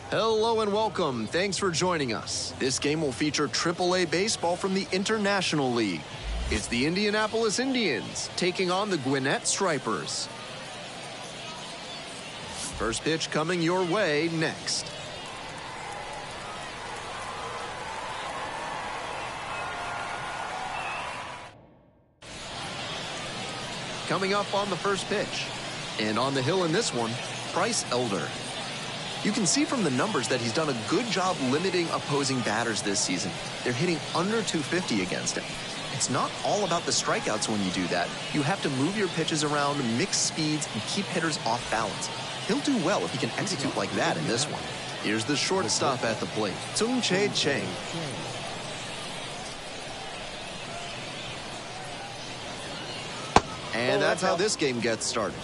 Hello and welcome. Thanks for joining us. This game will feature AAA baseball from the International League. It's the Indianapolis Indians taking on the Gwinnett Stripers. First pitch coming your way next. Coming up on the first pitch. And on the hill in this one, Bryce Elder. You can see from the numbers that he's done a good job limiting opposing batters this season. They're hitting under 250 against him. It's not all about the strikeouts when you do that. You have to move your pitches around, mix speeds, and keep hitters off balance. He'll do well if he can execute like that in this one. Here's the shortstop at the plate, Tung-Chae Chang. And that's how this game gets started.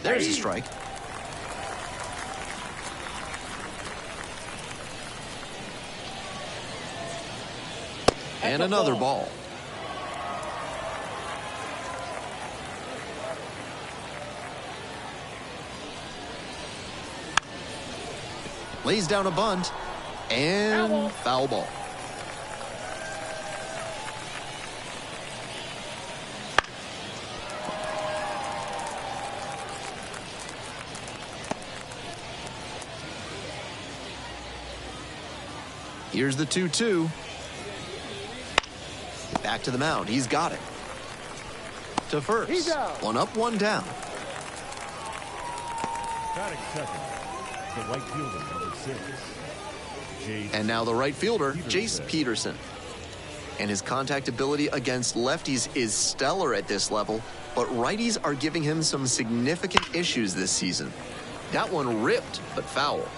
There's a strike. And another ball. Lays down a bunt. And foul ball. Here's the 2-2. Back to the mound. He's got it. To first. He's out. One up, one down. Batting second, the right fielder, number 6. And now the right fielder, Jace Peterson. And his contact ability against lefties is stellar at this level, but righties are giving him some significant issues this season. That one ripped, but foul.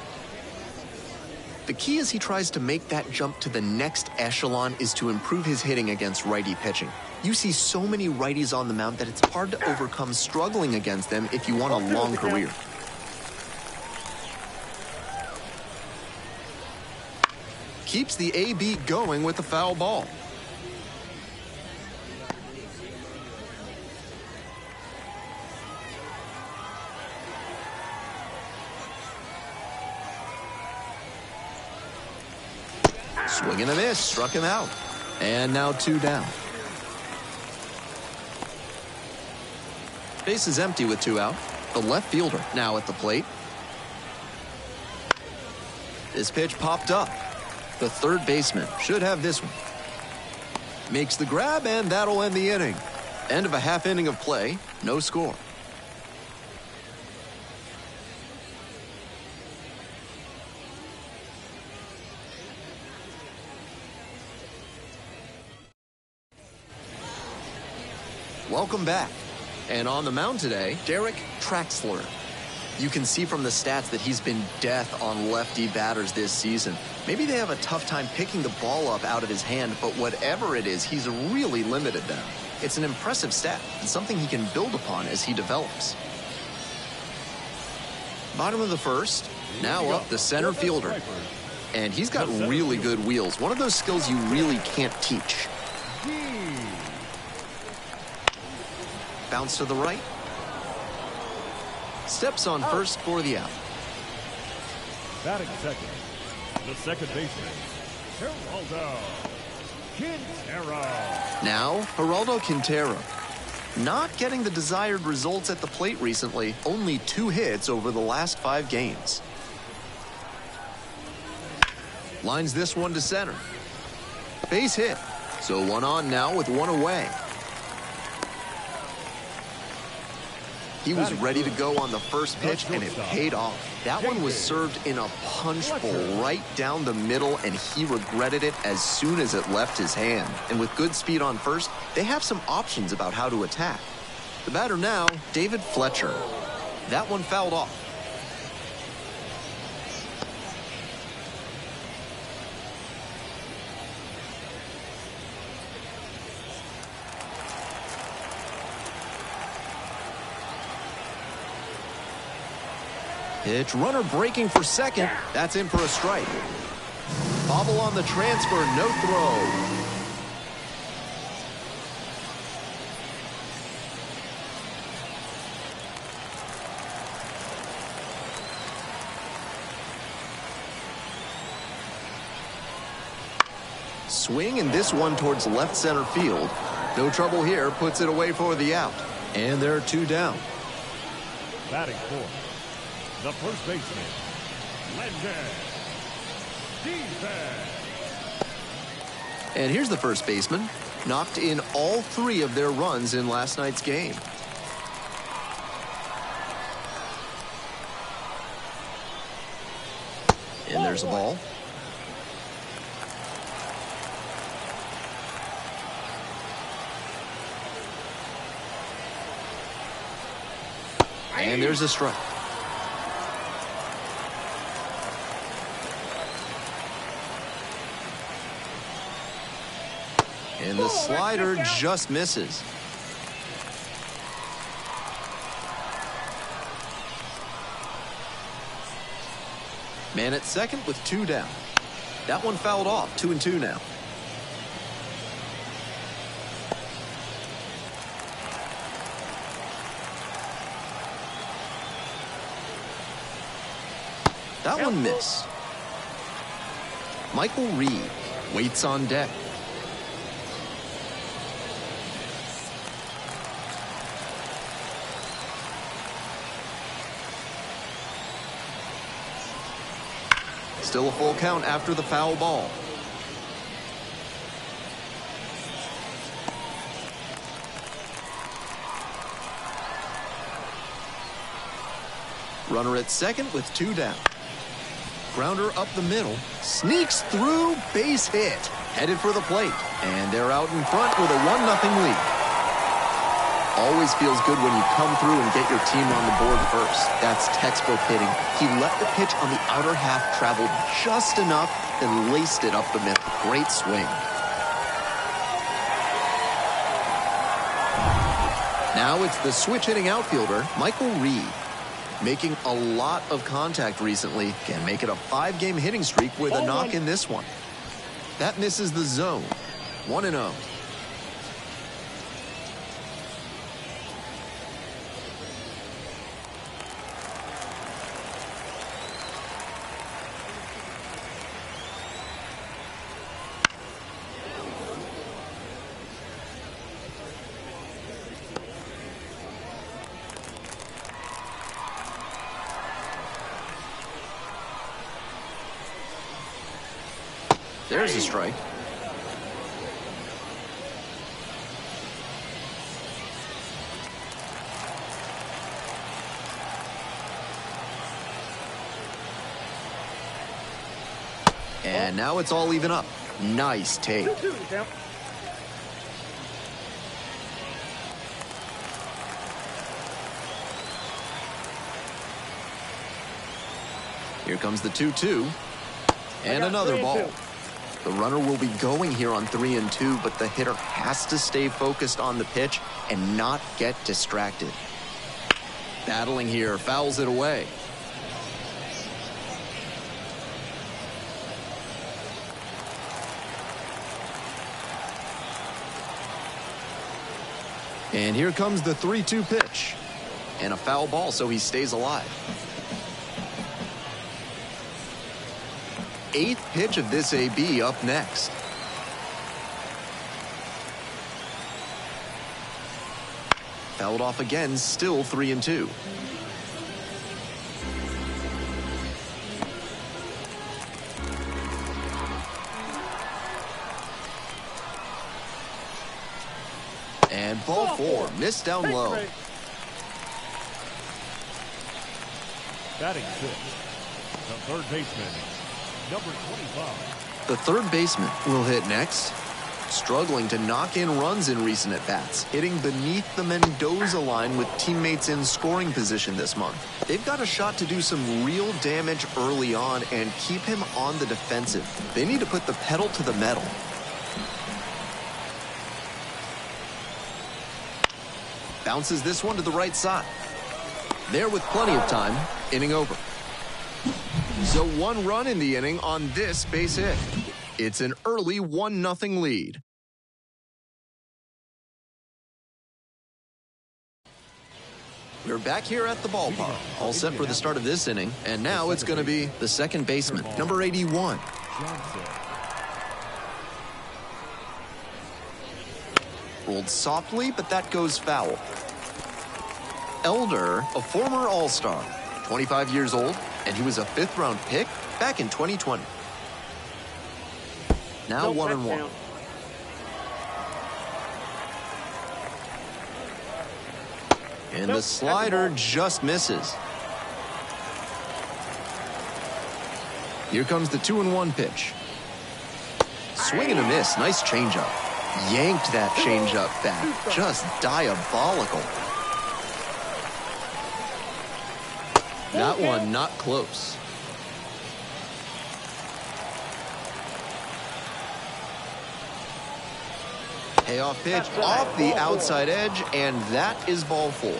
The key as he tries to make that jump to the next echelon is to improve his hitting against righty pitching. You see so many righties on the mound that it's hard to overcome struggling against them if you want a long career. Keeps the AB going with the foul ball. Swing and a miss, struck him out. And now 2 down. Base is empty with 2 out. The left fielder now at the plate. This pitch popped up. The third baseman should have this one. Makes the grab, and that'll end the inning. End of a half inning of play, no score. Welcome back. And on the mound today, Derek Traxler. You can see from the stats that he's been death on lefty batters this season. Maybe they have a tough time picking the ball up out of his hand, but whatever it is, he's really limited them. It's an impressive stat and something he can build upon as he develops. Bottom of the first, now up the center fielder. And he's got really good wheels. One of those skills you really can't teach. Bounce to the right. Steps on first for the out. Batting second, the second baseman, Geraldo Quintero. Now, Geraldo Quintero. Not getting the desired results at the plate recently. Only 2 hits over the last 5 games. Lines this one to center. Base hit. So 1 on now with 1 away. He was ready to go on the first pitch, and it paid off. That one was served in a punch bowl right down the middle, and he regretted it as soon as it left his hand. And with good speed on first, they have some options about how to attack. The batter now, David Fletcher. That one fouled off. Pitch, runner breaking for second. That's in for a strike. Bobble on the transfer, no throw. Swing, and this one towards left center field. No trouble here, puts it away for the out. And there are 2 down. Batting fourth, the first baseman, Landon. And here's the first baseman. Knocked in all 3 of their runs in last night's game. And there's a ball. And there's a strike. And the slider just misses. Man at second with 2 down. That one fouled off, 2-2 now. That one missed. Michael Reed waits on deck. Still a full count after the foul ball. Runner at second with 2 down. Grounder up the middle, sneaks through, base hit. Headed for the plate, and they're out in front with a 1-0 lead. Always feels good when you come through and get your team on the board first. That's textbook hitting. He let the pitch on the outer half travel just enough and laced it up the middle. Great swing. Now it's the switch hitting outfielder, Michael Reed. Making a lot of contact recently. Can make it a 5-game hitting streak with a knock in this one. That misses the zone. 1-0. There's a strike. And now it's all even up. Nice take. Here comes the 2-2. And another ball. The runner will be going here on 3-2, but the hitter has to stay focused on the pitch and not get distracted. Battling here, fouls it away. And here comes the 3-2 pitch. And a foul ball, so he stays alive. 8th pitch of this AB up next. Fouled off again, still 3-2. And ball 4, missed down low. Batting 6th, the third baseman, number 25. The third baseman will hit next. Struggling to knock in runs in recent at-bats, hitting beneath the Mendoza line with teammates in scoring position this month. They've got a shot to do some real damage early on and keep him on the defensive. They need to put the pedal to the metal. Bounces this one to the right side. There with plenty of time, inning over. So 1 run in the inning on this base hit. It's an early 1-0 lead. We're back here at the ballpark, all set for the start of this inning, and now it's going to be the second baseman, number 81. Rolled softly, but that goes foul. Elder, a former All-Star, 25 years old, and he was a 5th-round pick back in 2020. Now 1-1. And the slider just misses. Here comes the 2-1 pitch. Swing and a miss. Nice changeup. Yanked that changeup back. Just diabolical. That one not close. Payoff pitch off the outside edge, and that is ball 4.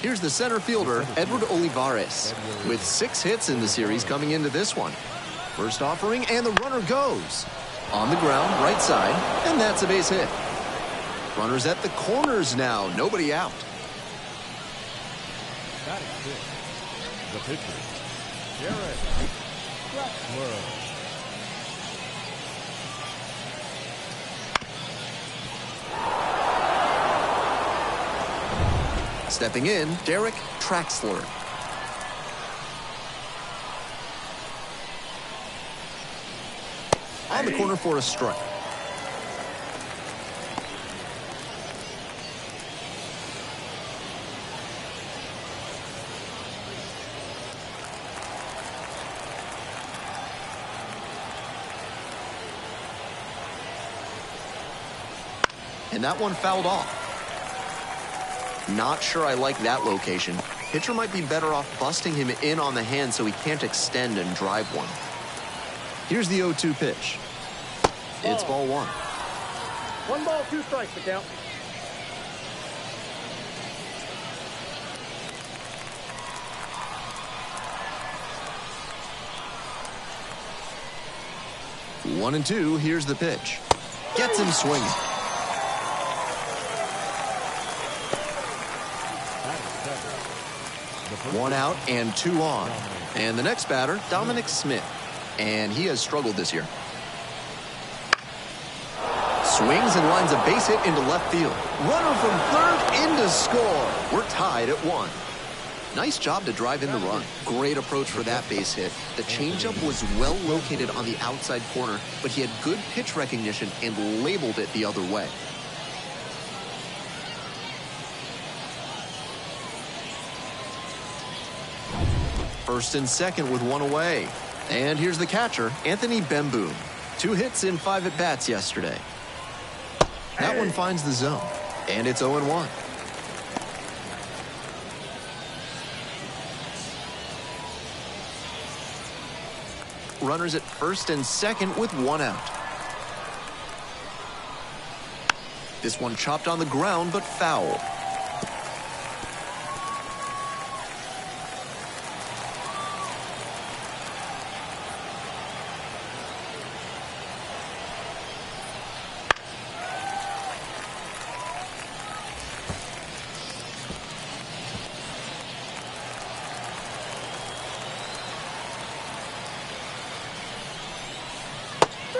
Here's the center fielder, Edward Olivares, with 6 hits in the series coming into this one. First offering, and the runner goes. On the ground, right side, and that's a base hit. Runners at the corners now, nobody out. The pitcher, Garrett. Stepping in, Derek Traxler. On the corner for a strike. And that one fouled off. Not sure I like that location. Pitcher might be better off busting him in on the hand so he can't extend and drive one. Here's the 0-2 pitch. It's ball 1. 1 ball, 2 strikes to count. One and 2, here's the pitch. Gets him swinging. One out and 2 on. And the next batter, Dominic Smith. And he has struggled this year. Swings and lines a base hit into left field. Runner from third in to score. We're tied at 1. Nice job to drive in the run. Great approach for that base hit. The changeup was well located on the outside corner, but he had good pitch recognition and labeled it the other way. First and second with 1 away. And here's the catcher, Anthony Bemboom. 2 hits in 5 at-bats yesterday. That one finds the zone, and it's 0-1. Runners at first and second with 1 out. This one chopped on the ground, but foul.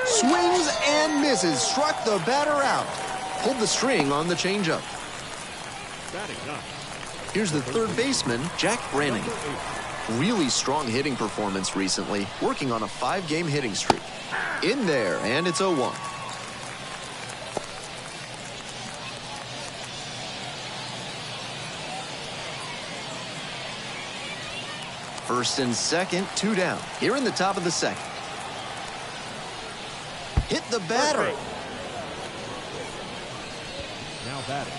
Swings and misses. Struck the batter out. Pulled the string on the changeup. Here's the third baseman, Jack Brannigan. Really strong hitting performance recently, working on a 5-game hitting streak. In there, and it's 0-1. First and second, 2 down. Here in the top of the second. Hit the batter. Now batting.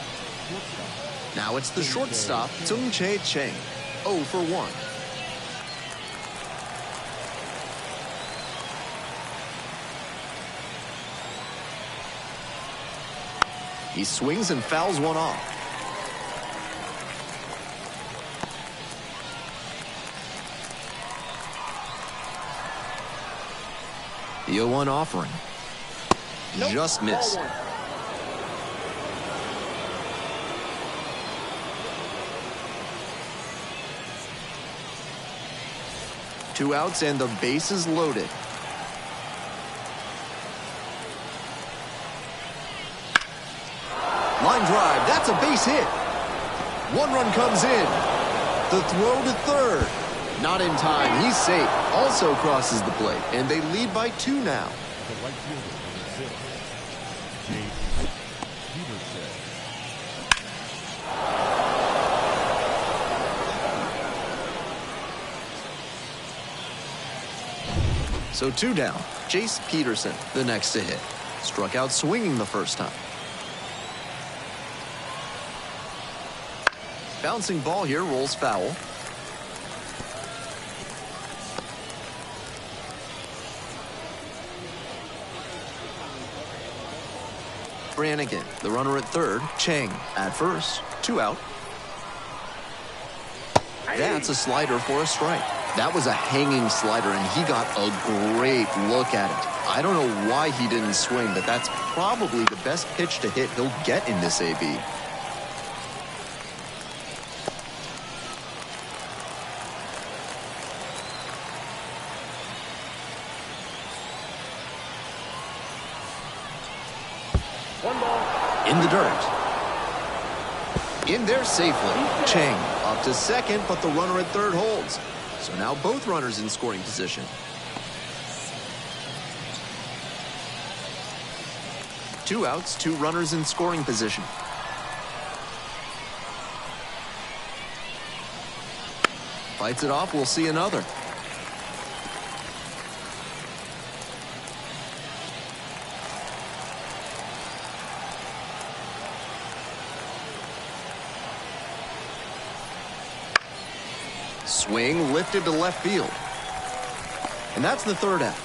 Now it's the shortstop, Tsung Chae Chang. 0 for 1. He swings and fouls one off. The 0-1 offering. Nope. Just missed. Ball 1. Two outs and the bases loaded. Line drive, that's a base hit. One run comes in. The throw to third. Not in time, he's safe. Also crosses the plate, and they lead by 2 now. The right fielder, number 6, Chase Peterson. So 2 down. Jace Peterson, the next to hit. Struck out swinging the first time. Bouncing ball here, rolls foul. Brannigan, the runner at third. Chang at first. 2 out. That's a slider for a strike. That was a hanging slider, and he got a great look at it. I don't know why he didn't swing, but that's probably the best pitch to hit he'll get in this AB. In the dirt. In there safely. Chang up to second, but the runner at third holds. So now both runners in scoring position. Two outs, 2 runners in scoring position. Fights it off, we'll see another. Swing lifted to left field. And that's the 3rd out.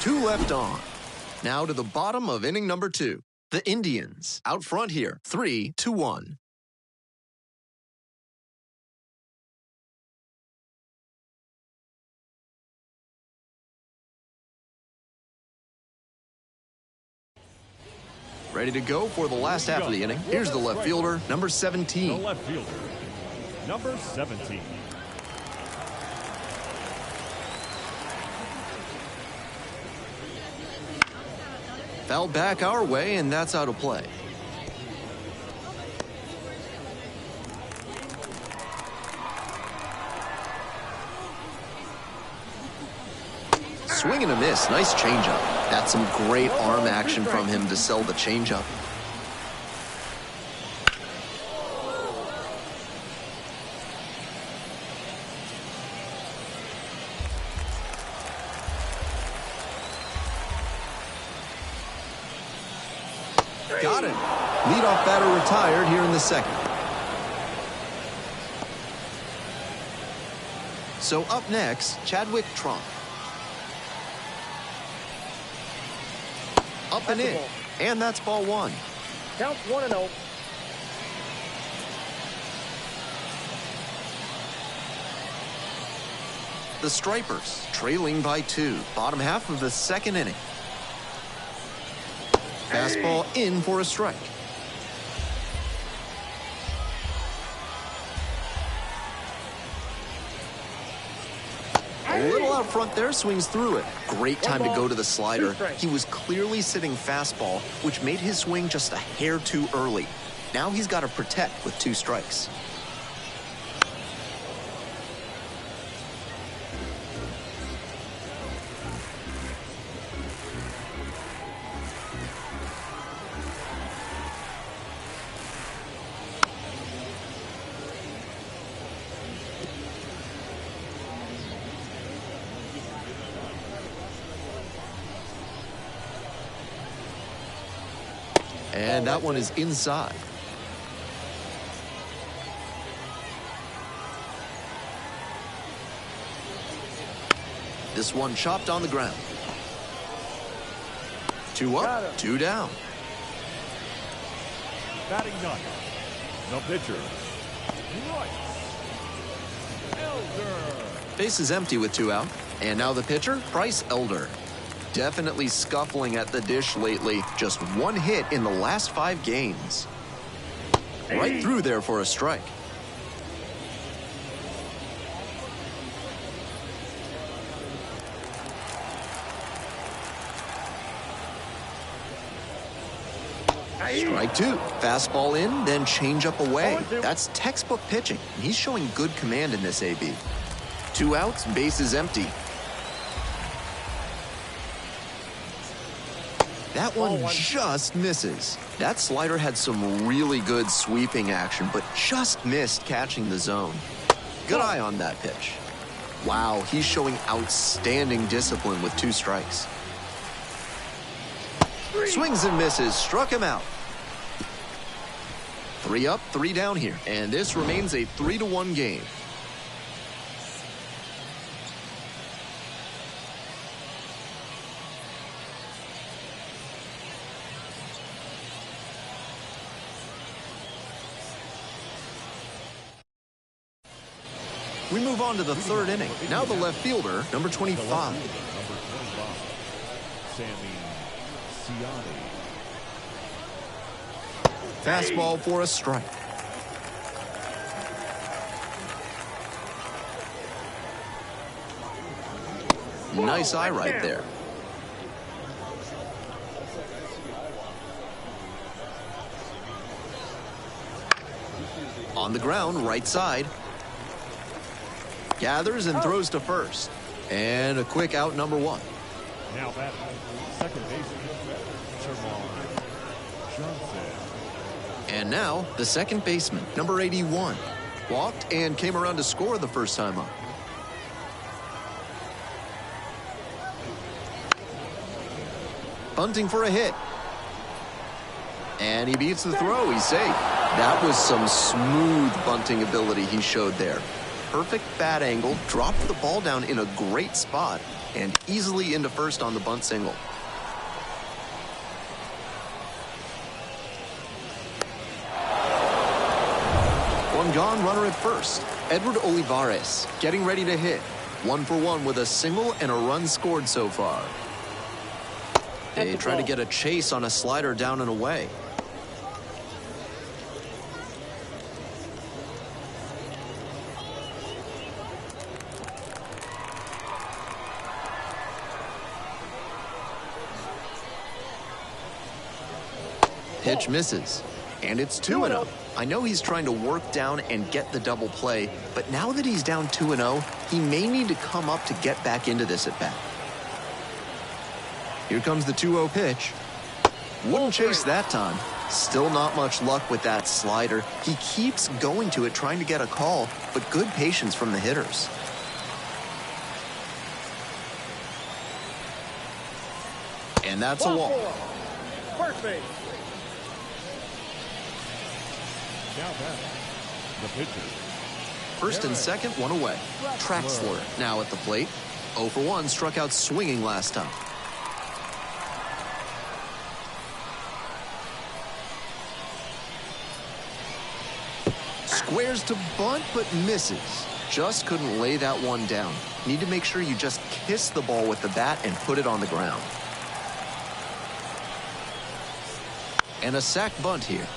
2 left on. Now to the bottom of inning number 2. The Indians out front here, 3-1. Ready to go for the last half of the inning. Here's the left fielder, number 17. The left fielder, number 17. Foul back our way, and that's out of play. Swing and a miss. Nice changeup. That's some great arm action from him to sell the changeup. Got it. Leadoff batter retired here in the second. So up next, Chadwick Trump. Up and in. And that's ball 1. Counts 1-0. The Stripers trailing by 2. Bottom half of the second inning. Fastball in for a strike. A little out front there, swings through it. Great time to go to the slider. He was clearly sitting fastball, which made his swing just a hair too early. Now he's got to protect with 2 strikes. And that one is inside. This one chopped on the ground. 2 up, 2 down. Batting 9, the pitcher, Bryce Elder. Base is empty with 2 out. And now the pitcher, Bryce Elder. Definitely scuffling at the dish lately. Just one hit in the last 5 games. Right through there for a strike. Strike 2. Fastball in, then changeup away. That's textbook pitching. He's showing good command in this AB. 2 outs, bases empty. That one just misses. That slider had some really good sweeping action, but just missed catching the zone. Good eye on that pitch. Wow, he's showing outstanding discipline with 2 strikes. Swings and misses, struck him out. 3 up, 3 down here, and this remains a 3-1 game. We move on to the 3rd inning. Now the left fielder, number 25. Sammy Ciani. Fastball for a strike. Nice eye right there. On the ground, right side. Gathers and throws to first. And a quick out, number 1. Now batting, second baseman, Termarr Johnson. And now the second baseman, number 81. Walked and came around to score the first time up. Bunting for a hit. And he beats the throw. He's safe. That was some smooth bunting ability he showed there. Perfect bat angle, dropped the ball down in a great spot, and easily into first on the bunt single. One gone, runner at first. Edward Olivares getting ready to hit. 1 for 1 with a single and a run scored so far. They try to get a chase on a slider down and away. Pitch misses, and it's 2-0. I know he's trying to work down and get the double play, but now that he's down 2-0, he may need to come up to get back into this at bat. Here comes the 2-0 pitch. Wouldn't chase that time. Still not much luck with that slider. He keeps going to it, trying to get a call, but good patience from the hitters. And that's a walk. First base. Now batting, the pitcher. First and second, 1 away. Traxler now at the plate. 0 for 1, struck out swinging last time. Squares to bunt, but misses. Just couldn't lay that one down. Need to make sure you just kiss the ball with the bat and put it on the ground. And a sac bunt here.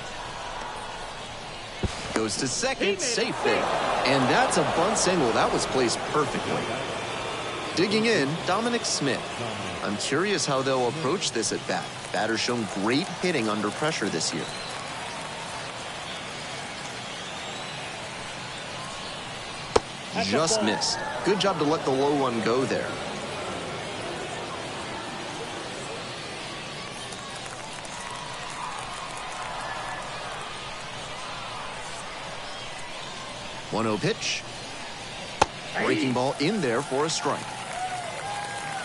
Goes to second, safe there. And that's a bunt single. That was placed perfectly. Digging in, Dominic Smith. I'm curious how they'll approach this at bat. Batter's shown great hitting under pressure this year. Just missed. Good job to let the low one go there. One 1-0 pitch. Breaking ball in there for a strike.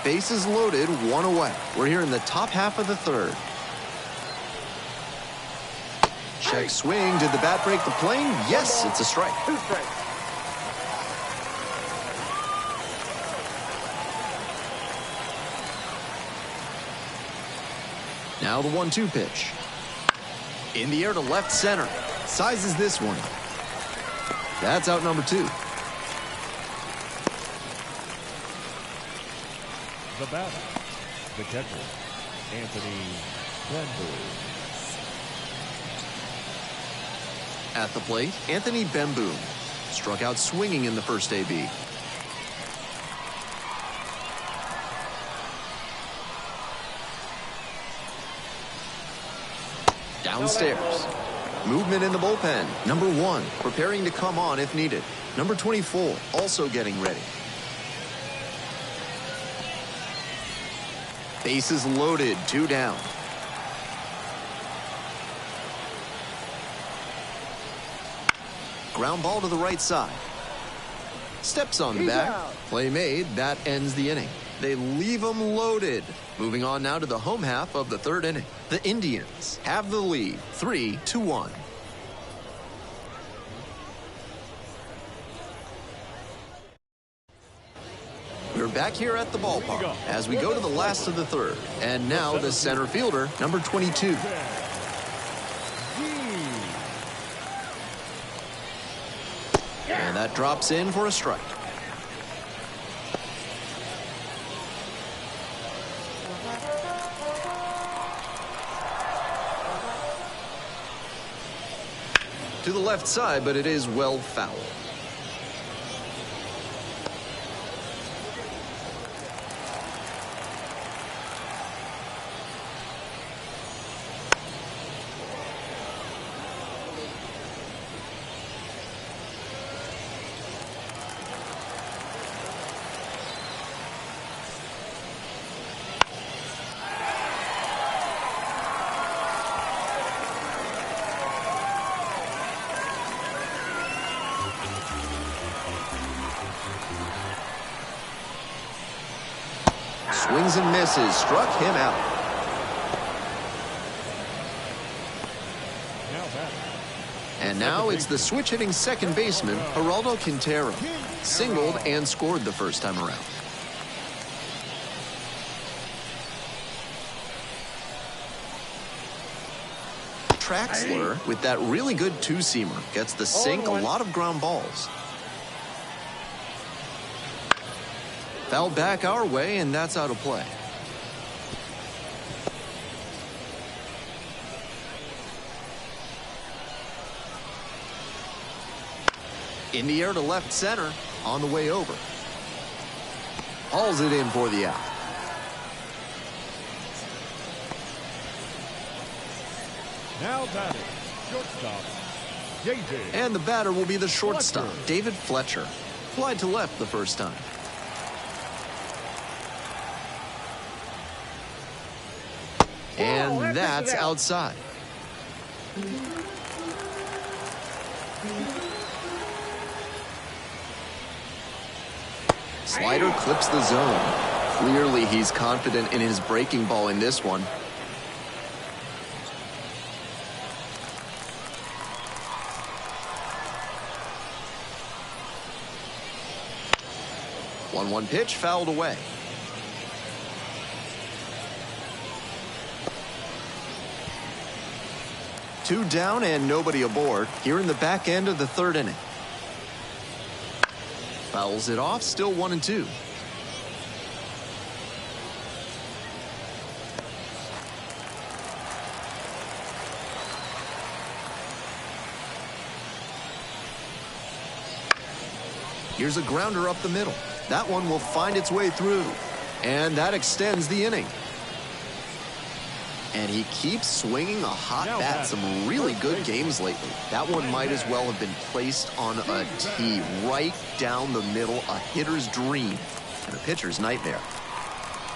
Bases loaded, 1 away. We're here in the top half of the 3rd. Check swing. Did the bat break the plane? Yes, it's a strike. 2 strikes. Now the 1-2 pitch. In the air to left center. Sizes this one. That's out number 2. The batter, the catcher, Anthony Bemboom. At the plate, Anthony Bemboom struck out swinging in the first AB. Downstairs. Movement in the bullpen. Number 1, preparing to come on if needed. Number 24, also getting ready. Bases loaded, 2 down. Ground ball to the right side. Steps on the back. Play made. That ends the inning. They leave them loaded. Moving on now to the home half of the 3rd inning. The Indians have the lead, 3-1. We're back here at the ballpark as we go to the last of the 3rd. And now the center fielder, number 22. And that drops in for a strike. To the left side, but it is well fouled. Swings and misses, struck him out. And now it's the switch-hitting second baseman, Geraldo Quintero. Singled and scored the first time around. Traxler, with that really good two-seamer, gets the sink, a lot of ground balls. Foul back our way, and that's out of play. In the air to left center, on the way over. Hauls it in for the out. Now batting, shortstop, JJ. And the batter will be the shortstop, David Fletcher. Flied to left the first time. And that's outside. Slider clips the zone. Clearly he's confident in his breaking ball in this one. One pitch fouled away. Two down and nobody aboard here in the back end of the 3rd inning. Fouls it off, still 1-2. Here's a grounder up the middle. That one will find its way through. And that extends the inning. And he keeps swinging a hot bat. Some really good games lately. That one might as well have been placed on a tee right down the middle. A hitter's dream and a pitcher's nightmare.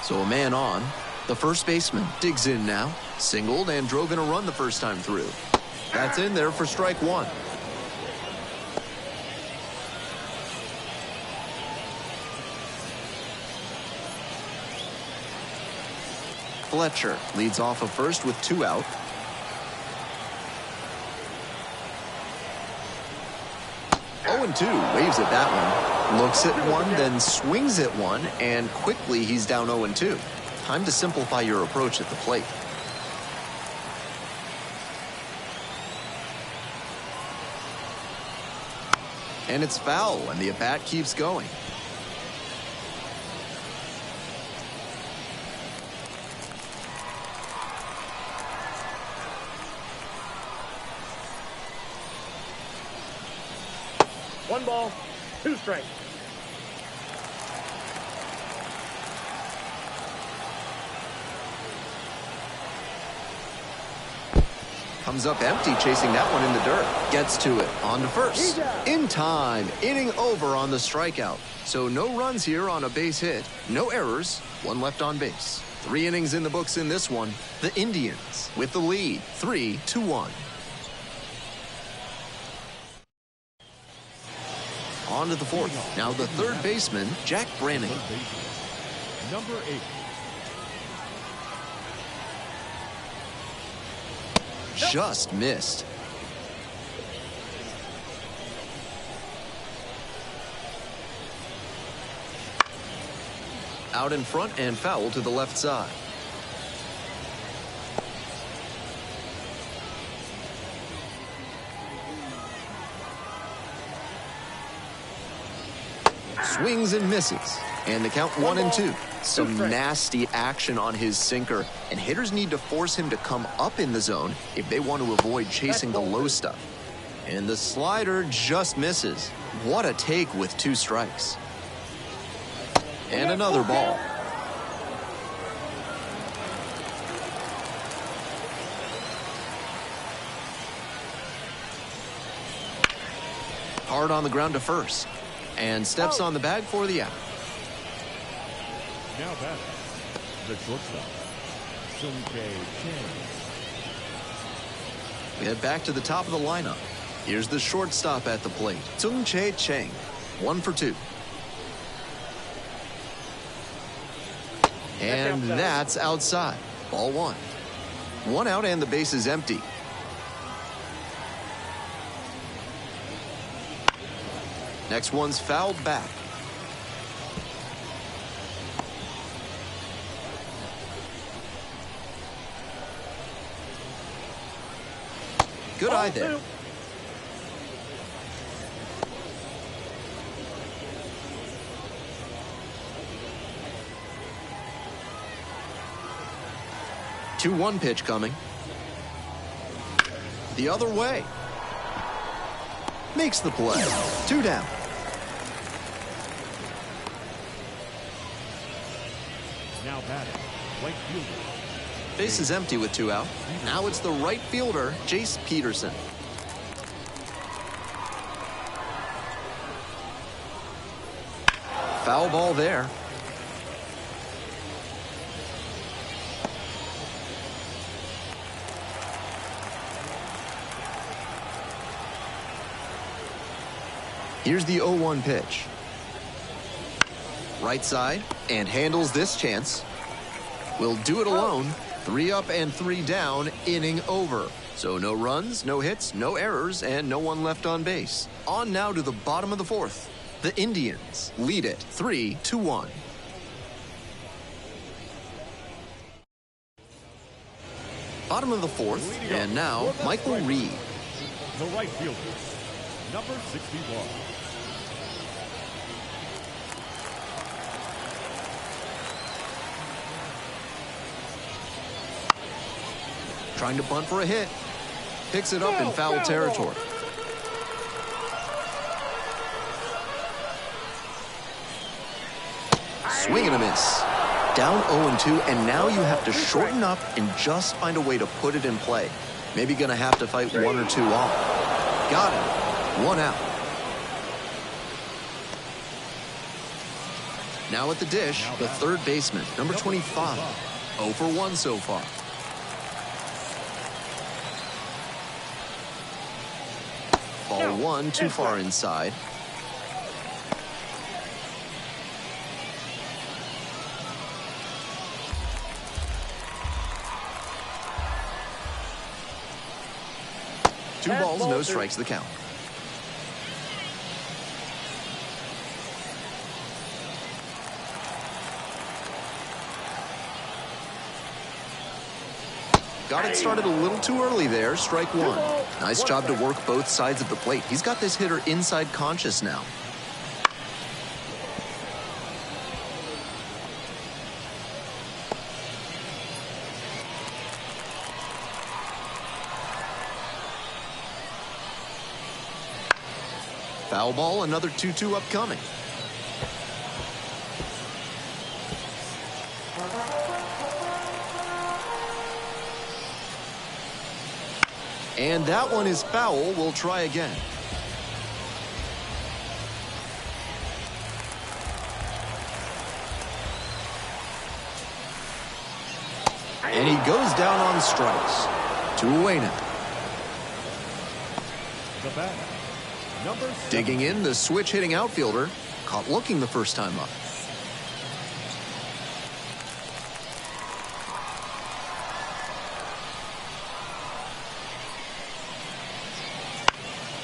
So a man on. The first baseman digs in now. Singled and drove in a run the first time through. That's in there for strike 1. Fletcher leads off of first with 2 out. Oh, 0-2, waves at that one. Looks at one, then swings at one, and quickly he's down 0-2. Time to simplify your approach at the plate. And it's foul, and the at-bat keeps going. 1 ball, 2 strikes. Comes up empty, chasing that one in the dirt. Gets to it, on to first. In time, inning over on the strikeout. So no runs here on a base hit, no errors, 1 left on base. 3 innings in the books in this one. The Indians with the lead, 3-1. On to the 4th. Now the 3rd baseman, Jack Brannigan. Number 8. Just missed. Out in front and foul to the left side. Swings and misses. And the count 1-2. Some nasty action on his sinker, and hitters need to force him to come up in the zone if they want to avoid chasing the low stuff. And the slider just misses. What a take with 2 strikes. And another ball. Hard on the ground to first. And steps on the bag for the out. Now batting, the shortstop, Chang. We head back to the top of the lineup. Here's the shortstop at the plate, Chang. 1 for 2. And that's outside. Ball 1. 1 out and the base is empty. Next one's fouled back. Good eye there. Two 1 pitch coming. The other way. Makes the play. 2 down. Now batting, right fielder. Base is empty with 2 out. Now it's the right fielder, Jace Peterson. Foul ball there. Here's the 0-1 pitch. Right side, and handles this chance. Will do it alone. 3 up and 3 down, inning over. So no runs, no hits, no errors, and no one left on base. On now to the bottom of the 4th. The Indians lead it 3-1. Bottom of the 4th, and now Michael Reed. The right fielder, number 61. Trying to bunt for a hit. Picks it up in foul territory. Swing and a miss. Down 0-2, and now you have to shorten up and just find a way to put it in play. Maybe gonna have to fight 1 or 2 off. Got him. 1 out. Now at the dish, the 3rd baseman, number 25. 0 for 1 so far. Ball 1 too far inside. Two balls, no strikes, the count. Got it started a little too early there, strike 1. Nice job to work both sides of the plate. He's got this hitter inside conscious now. Foul ball, another 2-2 upcoming. And that one is foul. We'll try again. And he goes down on strikes. 2 away now. The batter, number 7. Digging in, the switch-hitting outfielder. Caught looking the first time up.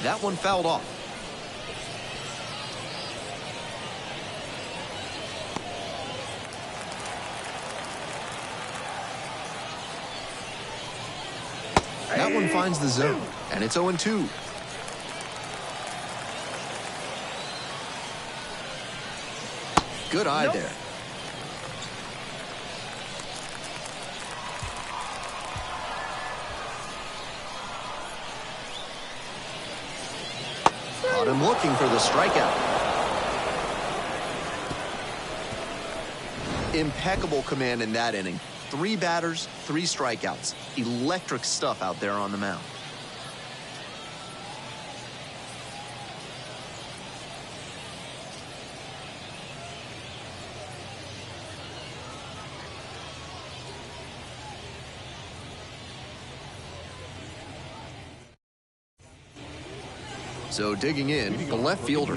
That one fouled off. That one finds the zone, and it's 0-2. Good eye there. Caught him looking for the strikeout. Impeccable command in that inning. 3 batters, 3 strikeouts. Electric stuff out there on the mound. So digging in, the left fielder.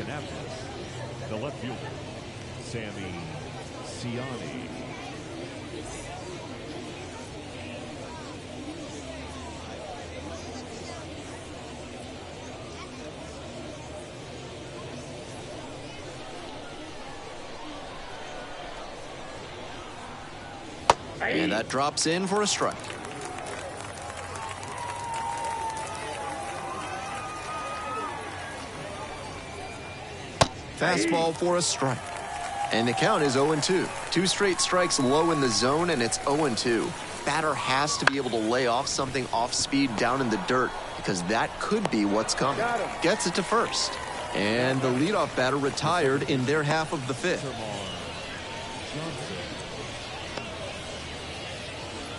The left fielder, Sammy Ciani. And that drops in for a strike. Fastball for a strike. And the count is 0-2. 2 straight strikes low in the zone, and it's 0-2. Batter has to be able to lay off something off speed down in the dirt, because that could be what's coming. Gets it to first. And the leadoff batter retired in their half of the 5th.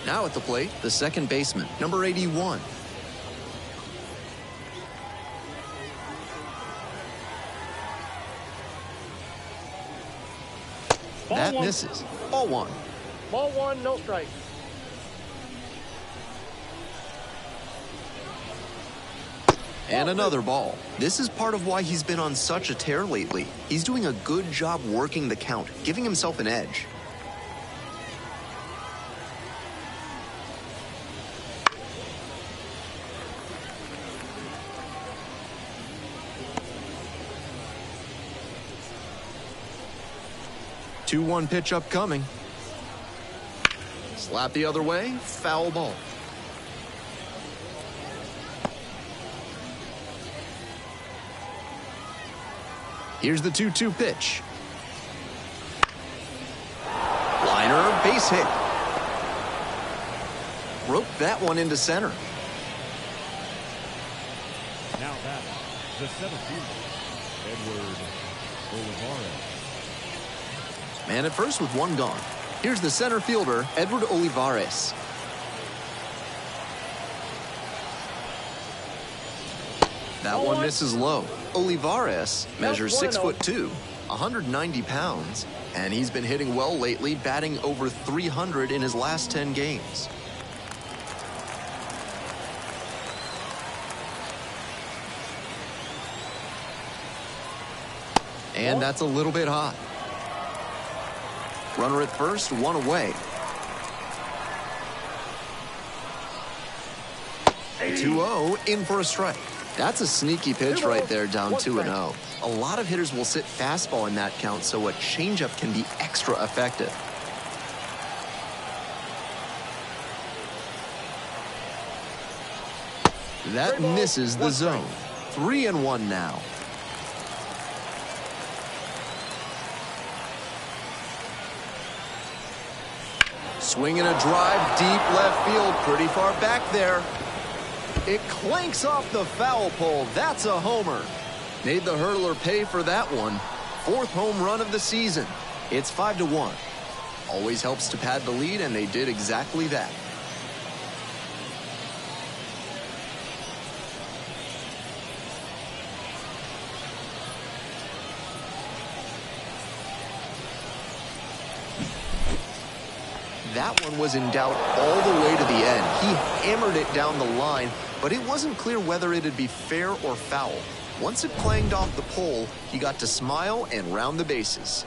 Now at the plate, the second baseman, number 81. That misses. Ball 1. Ball 1, no strike. And another ball. This is part of why he's been on such a tear lately. He's doing a good job working the count, giving himself an edge. Two-one pitch upcoming. Slap the other way, foul ball. Here's the 2-2 pitch. Liner, base hit. Roped that one into center. Now that the center fielder, Edward Olivares. Man at first with 1 gone. Here's the center fielder, Edward Olivares. That one misses low. Olivares measures 6'2", 190 pounds, and he's been hitting well lately, batting over 300 in his last 10 games. And that's a little bit hot. Runner at first, 1 away. 2-0, in for a strike. That's a sneaky pitch right there, down 2-0. A lot of hitters will sit fastball in that count, so a changeup can be extra effective. That misses the zone. 3-1 now. Swinging a drive deep left field, pretty far back there. It clanks off the foul pole. That's a homer. Made the hurdler pay for that one. 4th home run of the season. It's 5-1. Always helps to pad the lead, and they did exactly that. That one was in doubt all the way to the end. He hammered it down the line, but it wasn't clear whether it'd be fair or foul. Once it clanged off the pole, he got to smile and round the bases.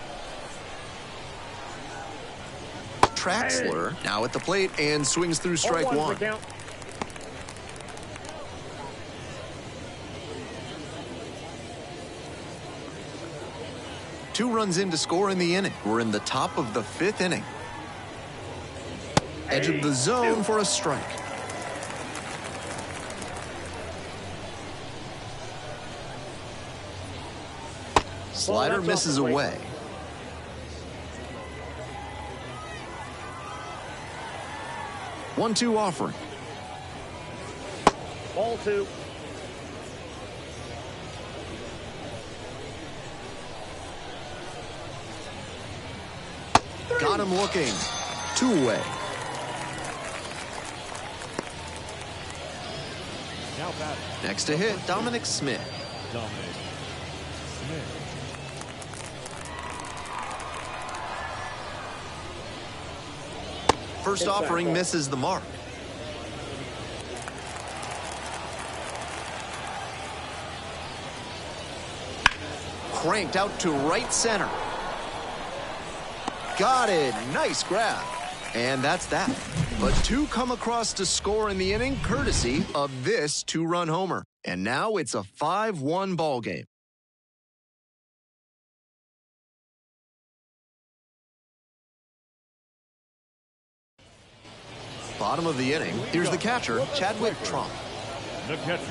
Traxler now at the plate and swings through strike one. 2 runs in to score in the inning. We're in the top of the 5th inning. Edge of the zone for a strike. Slider misses away. One-two offering. Ball 2. Got him looking. 2 away. Next to hit, Dominic Smith. First offering misses the mark. Cranked out to right center. Got it. Nice grab. And that's that. But 2 come across to score in the inning, courtesy of this 2-run homer. And now it's a 5-1 ball game. Bottom of the inning. Here's the catcher, Chadwick Trump. The catcher,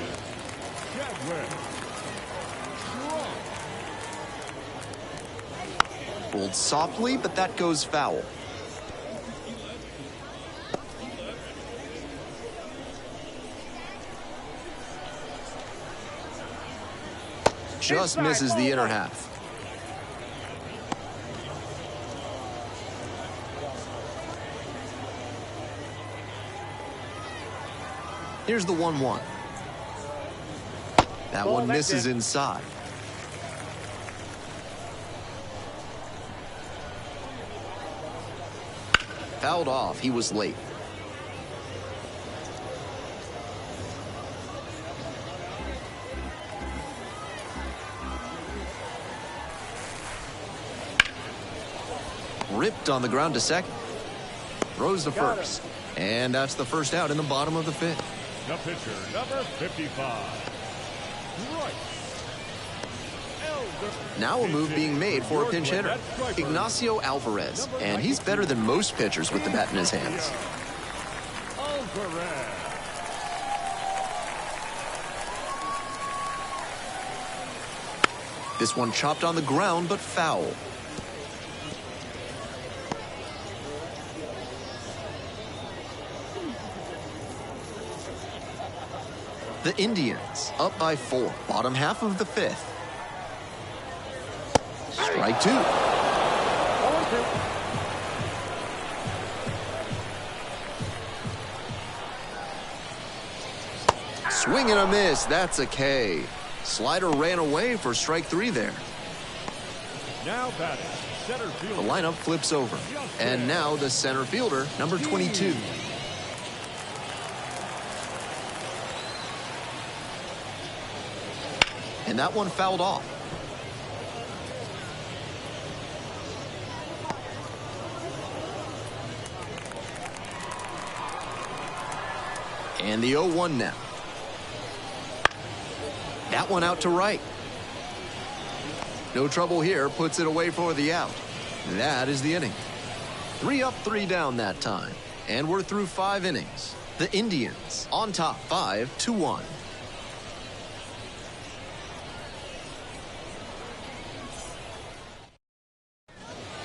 Chadwick Trump. Rolled softly, but that goes foul. Just misses the inner half. Here's the 1-1. That one misses inside. Fouled off. He was late. Ripped on the ground to second. Throws to first. And that's the first out in the bottom of the 5th. The pitcher, number 55. Right. Now a move being made for a pinch hitter, Ignacio Alvarez. And he's better than most pitchers with the bat in his hands. Alvarez. This one chopped on the ground, but foul. The Indians up by 4, bottom half of the 5th. Strike 2. Swing and a miss. That's a K. Slider ran away for strike 3 there. Now batting, center field. The lineup flips over. And now the center fielder, number 22. And that one fouled off. And the 0-1 now. That one out to right. No trouble here, puts it away for the out. That is the inning. 3 up, 3 down that time. And we're through 5 innings. The Indians on top 5-1.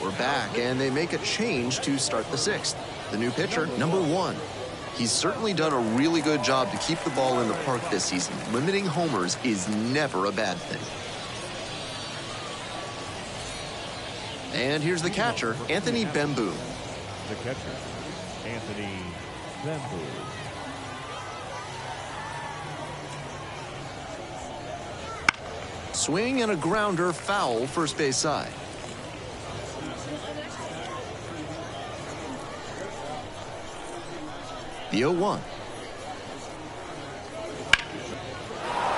We're back, and they make a change to start the 6th. The new pitcher, number 1. He's certainly done a really good job to keep the ball in the park this season. Limiting homers is never a bad thing. And here's the catcher, Anthony Bemboom. The catcher, Anthony Bemboom. Swing and a grounder, foul, first base side. The 0-1.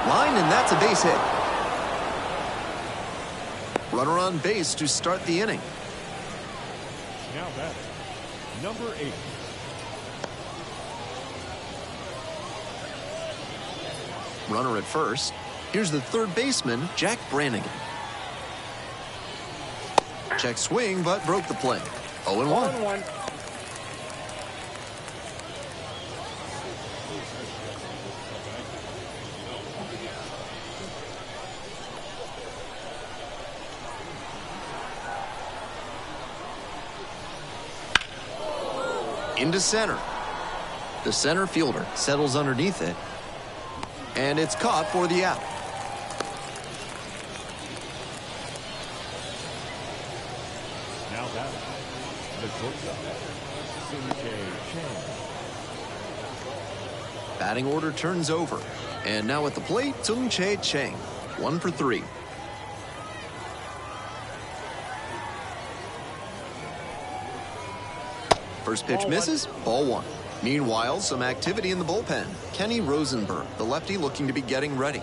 Line, and that's a base hit. Runner on base to start the inning. Now batting, number 8. Runner at first. Here's the third baseman, Jack Brannigan. Check swing, but broke the play. 0-1. 1-1. Into center. The center fielder settles underneath it, and it's caught for the out. Now batting, the shortstop, Chang. Batting order turns over, and now at the plate, Tung-Chae Chang, 1 for 3. First pitch misses, ball 1. Meanwhile, some activity in the bullpen. Kenny Rosenberg, the lefty, looking to be getting ready.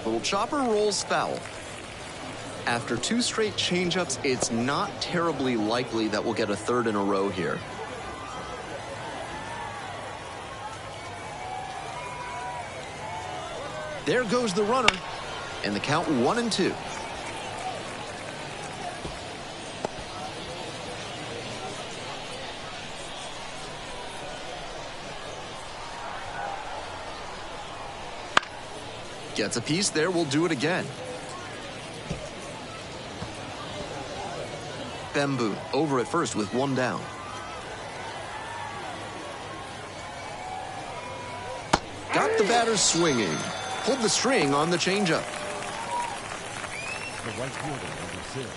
Little chopper rolls foul. After 2 straight changeups, it's not terribly likely that we'll get a third in a row here. There goes the runner, and the count 1-2. Gets a piece there, we'll do it again. Bemboom over at first with 1 down. Got the batter swinging. Pulled the string on the changeup. The right fielder, number 6.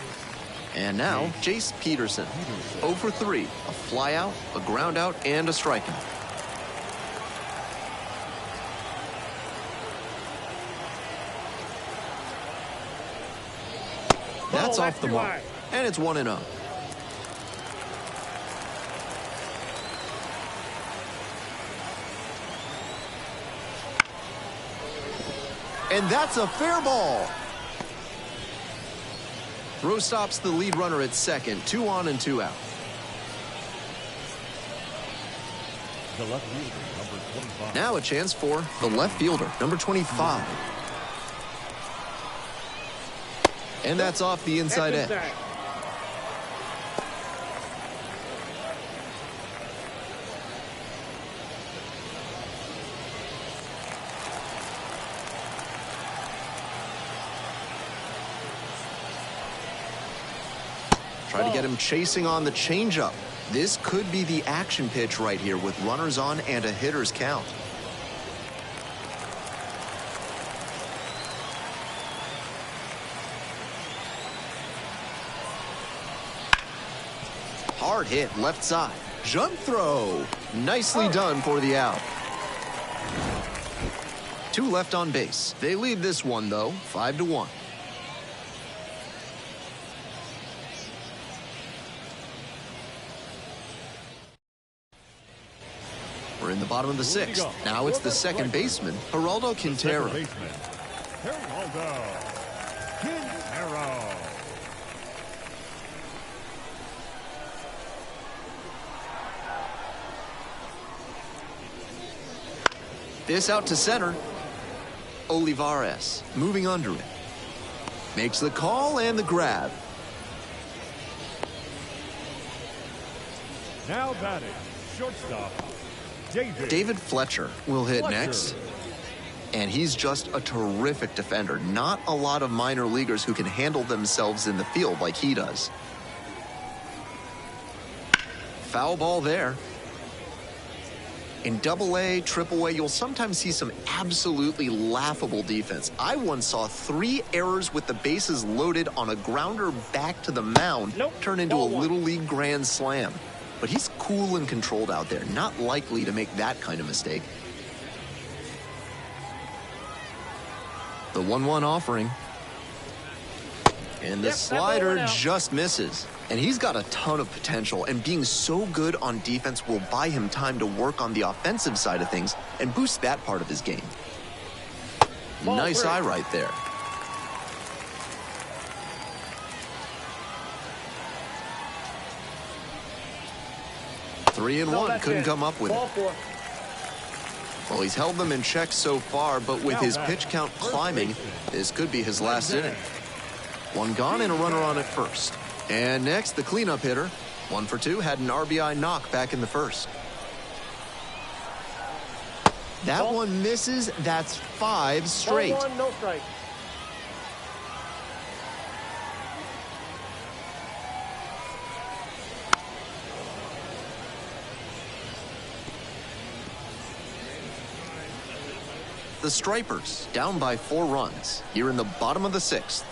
And now, Jace Peterson. 0 for 3. A flyout, a ground out, and a strikeout. That's off the mark. And it's 1-0. And that's a fair ball. Throw stops the lead runner at second. 2 on and 2 out. The left fielder, number 25. Now a chance for the left fielder, number 25. And that's off the inside edge. Try to get him chasing on the changeup. This could be the action pitch right here with runners on and a hitter's count. Hard hit left side. Jump throw. Nicely done for the out. 2 left on base. They lead this one, though, 5-1. We're in the bottom of the 6th. Now it's the second baseman, Geraldo Quintero. Geraldo Quintero. This out to center. Olivares moving under it. Makes the call and the grab. Now batting, shortstop, David Fletcher will hit next. And he's just a terrific defender. Not a lot of minor leaguers who can handle themselves in the field like he does. foul ball there. In Double-A, Triple-A, you'll sometimes see some absolutely laughable defense. I once saw 3 errors with the bases loaded on a grounder back to the mound turn into a Little League grand slam. But he's cool and controlled out there, not likely to make that kind of mistake. The 1-1 offering. And the slider just misses. And he's got a ton of potential, and being so good on defense will buy him time to work on the offensive side of things and boost that part of his game. Nice eye right there. Three and one, couldn't come up with it. Well, he's held them in check so far, but with his pitch count climbing, this could be his last inning. One gone and a runner on at first. And next, the cleanup hitter. 1 for 2, had an RBI knock back in the first. That one misses. That's 5 straight. 1, no strike. The Stripers down by 4 runs here in the bottom of the 6th.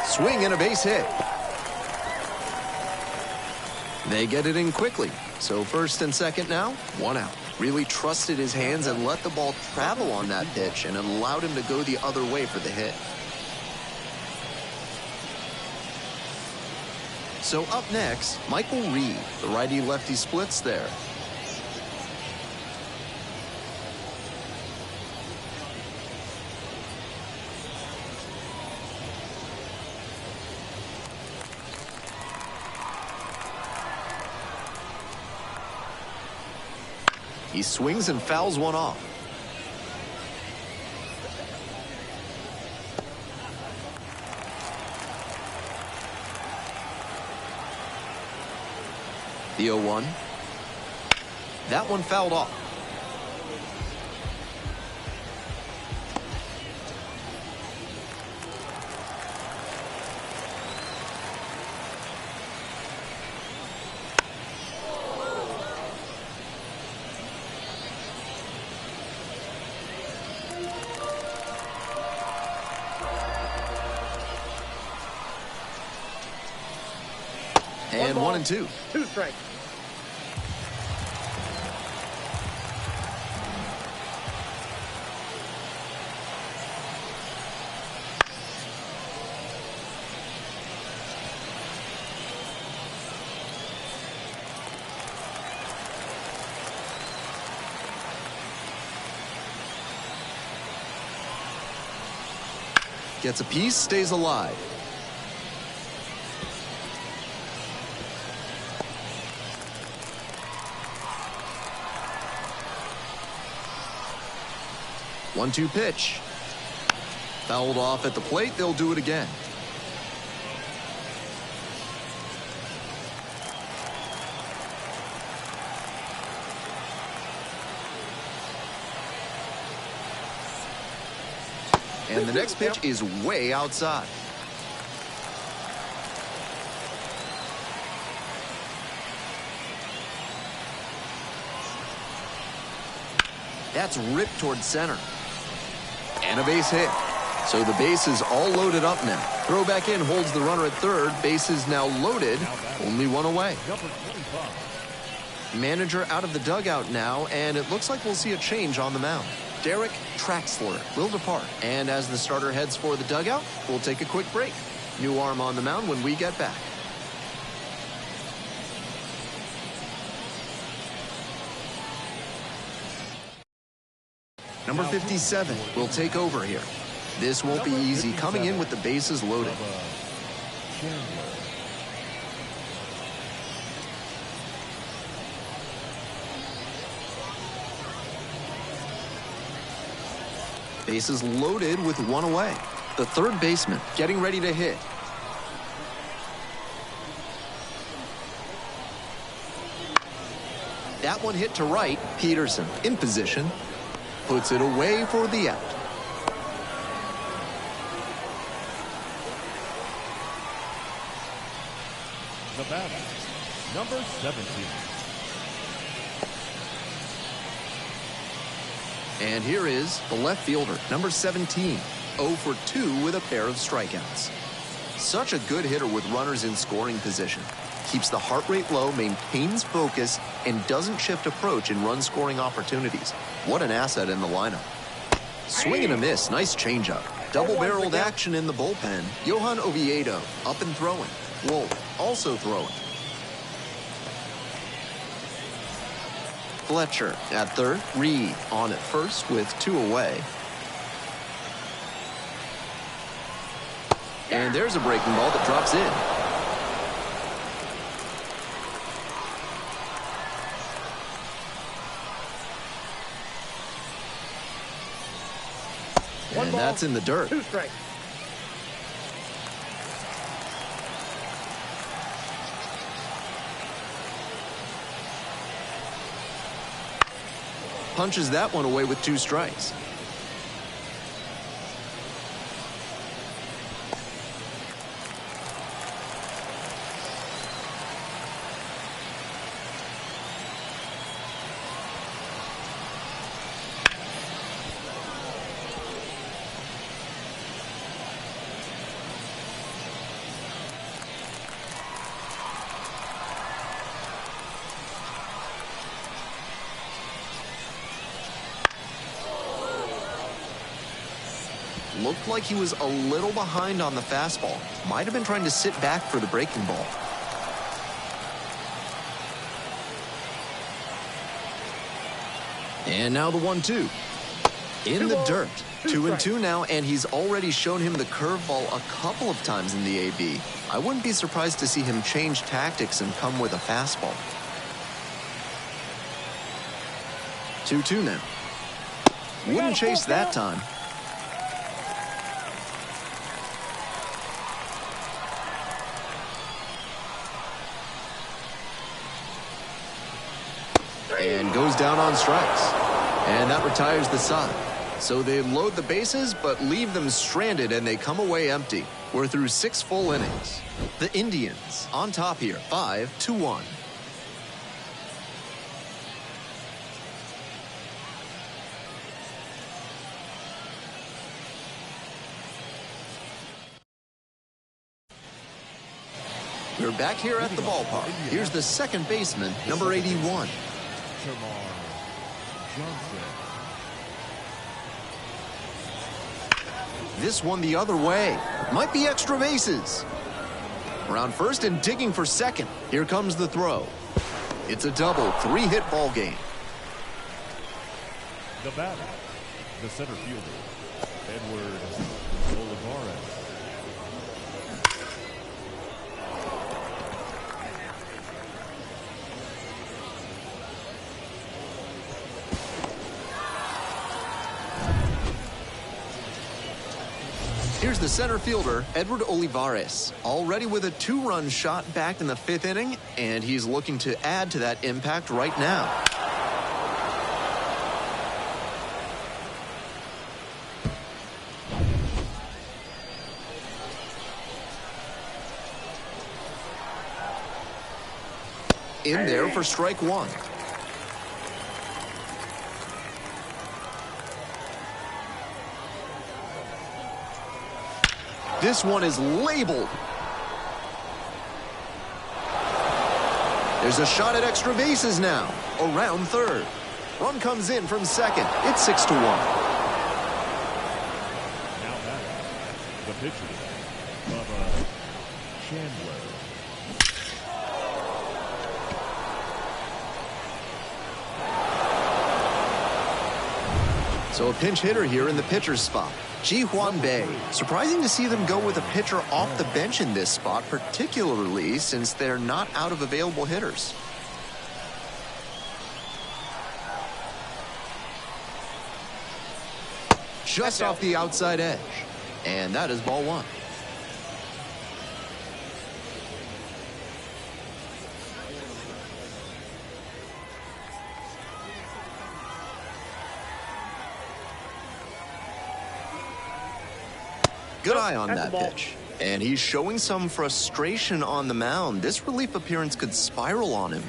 Swing and a base hit. They get it in quickly. So first and second now, 1 out. Really trusted his hands and let the ball travel on that pitch and allowed him to go the other way for the hit. So up next, Michael Reed. The righty-lefty splits there. He swings and fouls one off. The 0-1. That one fouled off. And 1 and 2. 2 strikes. Gets a piece, stays alive. One-two pitch. Fouled off at the plate. They'll do it again. And the next pitch is way outside. That's ripped towards center. And a base hit. So the base is all loaded up now. Throw back in holds the runner at third. Base is now loaded. Only 1 away. Manager out of the dugout now, and it looks like we'll see a change on the mound. Derek Traxler will depart. And as the starter heads for the dugout, we'll take a quick break. New arm on the mound when we get back. Number 57 will take over here. This won't be easy, coming in with the bases loaded. Bases loaded with 1 away. The third baseman getting ready to hit. That one hit to right. Peterson in position. Puts it away for the out. batter, number 17. And here is the left fielder, number 17, 0 for 2 with a pair of strikeouts. Such a good hitter with runners in scoring position. Keeps the heart rate low, maintains focus, and doesn't shift approach in run-scoring opportunities. What an asset in the lineup. Swing and a miss. Nice changeup. Double-barreled action in the bullpen. Johan Oviedo up and throwing. Wolf also throwing. Fletcher at third. Reed on at first with 2 away. And there's a breaking ball that drops in. And that's in the dirt. 2 strikes. Punches that one away with 2 strikes. Looked like he was a little behind on the fastball. Might have been trying to sit back for the breaking ball. And now the 1-2. In the dirt. 2-2 now, and he's already shown him the curveball a couple of times in the AB. I wouldn't be surprised to see him change tactics and come with a fastball. 2-2 now. Wouldn't chase that time. And goes down on strikes. And that retires the side. So they load the bases, but leave them stranded, and they come away empty. We're through 6 full innings. The Indians on top here, 5-1. We're back here at the ballpark. Here's the second baseman, number 81. This one the other way. Might be extra bases. Around first and digging for second. Here comes the throw. It's a double, 3-hit ball game. The batter, the center fielder, Edward Olivares. Here's the center fielder, Edward Olivares, already with a 2-run shot back in the 5th inning, and he's looking to add to that impact right now. In there for strike 1. This one is labeled. There's a shot at extra bases now. Around third. Run comes in from second. It's 6-1. Now batting, the pitcher, Bubba Chandler. So a pinch hitter here in the pitcher's spot. Ji-Hwan Bae. Surprising to see them go with a pitcher off the bench in this spot, particularly since they're not out of available hitters. Just off the outside edge. And that is ball 1. Good eye on that pitch. And he's showing some frustration on the mound. This relief appearance could spiral on him.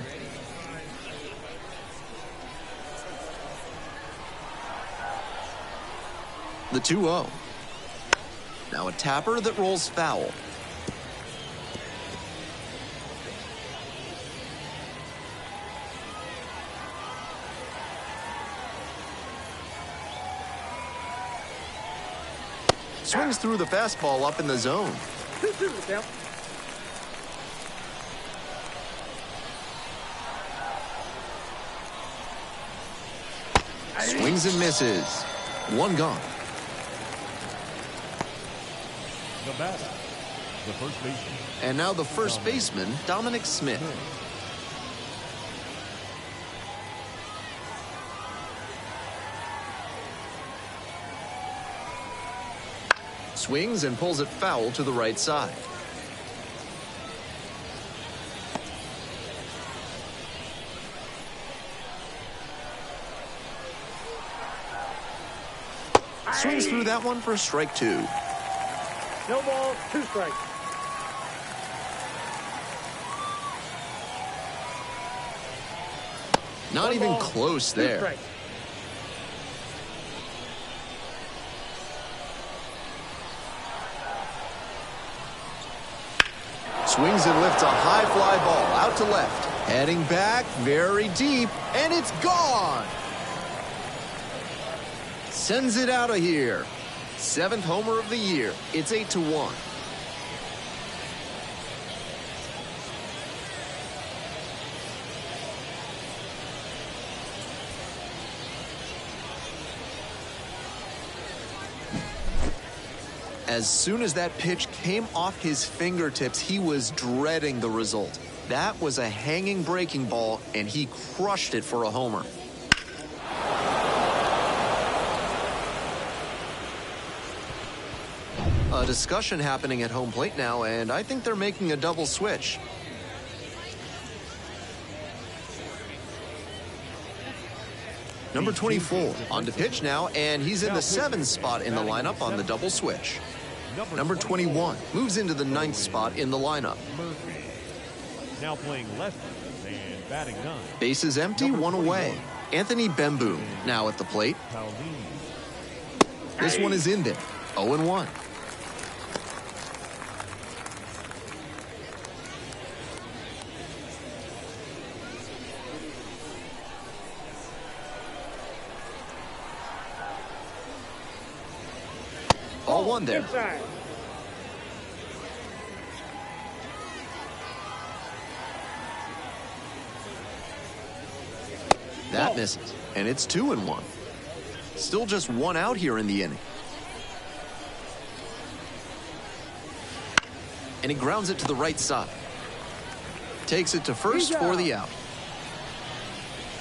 The 2-0. Now a tapper that rolls foul. Swings through the fastball up in the zone. 2-2 count. Swings and misses. One gone. The batter, the first baseman. And now the first baseman, Dominic Smith. Swings and pulls it foul to the right side. Swings through that one for strike 2. No ball, 2 strikes. Not One even ball, close 2 there. strikes. Swings and lifts a high fly ball out to left. Heading back very deep, and it's gone. Sends it out of here. 7th homer of the year. It's 8-1. As soon as that pitch came off his fingertips, he was dreading the result. That was a hanging breaking ball, and he crushed it for a homer. A discussion happening at home plate now, and I think they're making a double switch. Number 24 on to pitch now, and he's in the 7th spot in the lineup on the double switch. Number 21 moves into the 9th spot in the lineup. Murphy. Now playing left and batting 9. Bases empty, one away. Anthony Bemboom now at the plate. This one is in there. 0-1. Ball 1 there. Inside. That misses, and it's 2-1. Still just one out here in the inning. And he grounds it to the right side. Takes it to first for the out.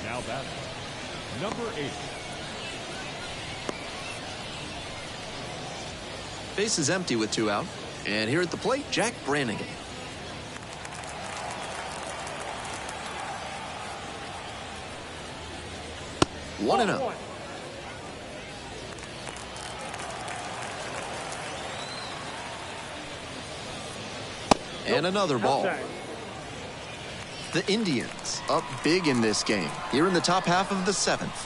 Now batting, number 8. Base is empty with 2 out. And here at the plate, Jack Brannigan. One and out. And another ball. Outside. The Indians up big in this game, here in the top half of the 7th.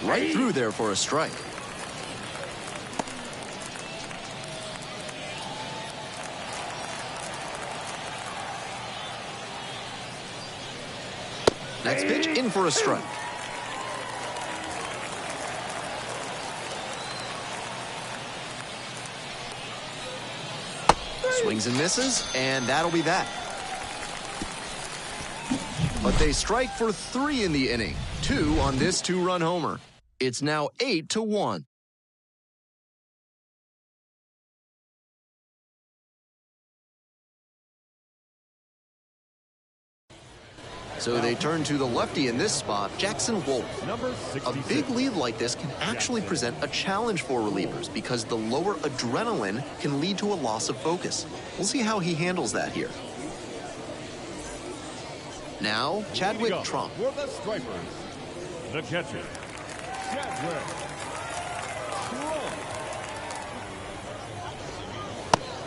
Right through there for a strike. Next pitch, in for a strike. Swings and misses, and that'll be that. But they strike for 3 in the inning. 2 on this 2-run homer. It's now 8-1. So they turn to the lefty in this spot, Jackson Wolf. Number 66. A big lead like this can actually present a challenge for relievers because the lower adrenaline can lead to a loss of focus. We'll see how he handles that here. Now, Chadwick Trump. For the Stripers, the catcher, Chadwick Trump.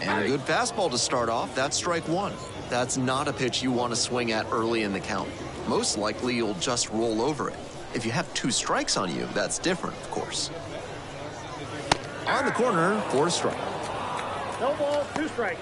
And a good fastball to start off. That's strike one. That's not a pitch you want to swing at early in the count. Most likely you'll just roll over it. If you have 2 strikes on you, that's different, of course. On the corner for a strike. No ball, 2 strikes.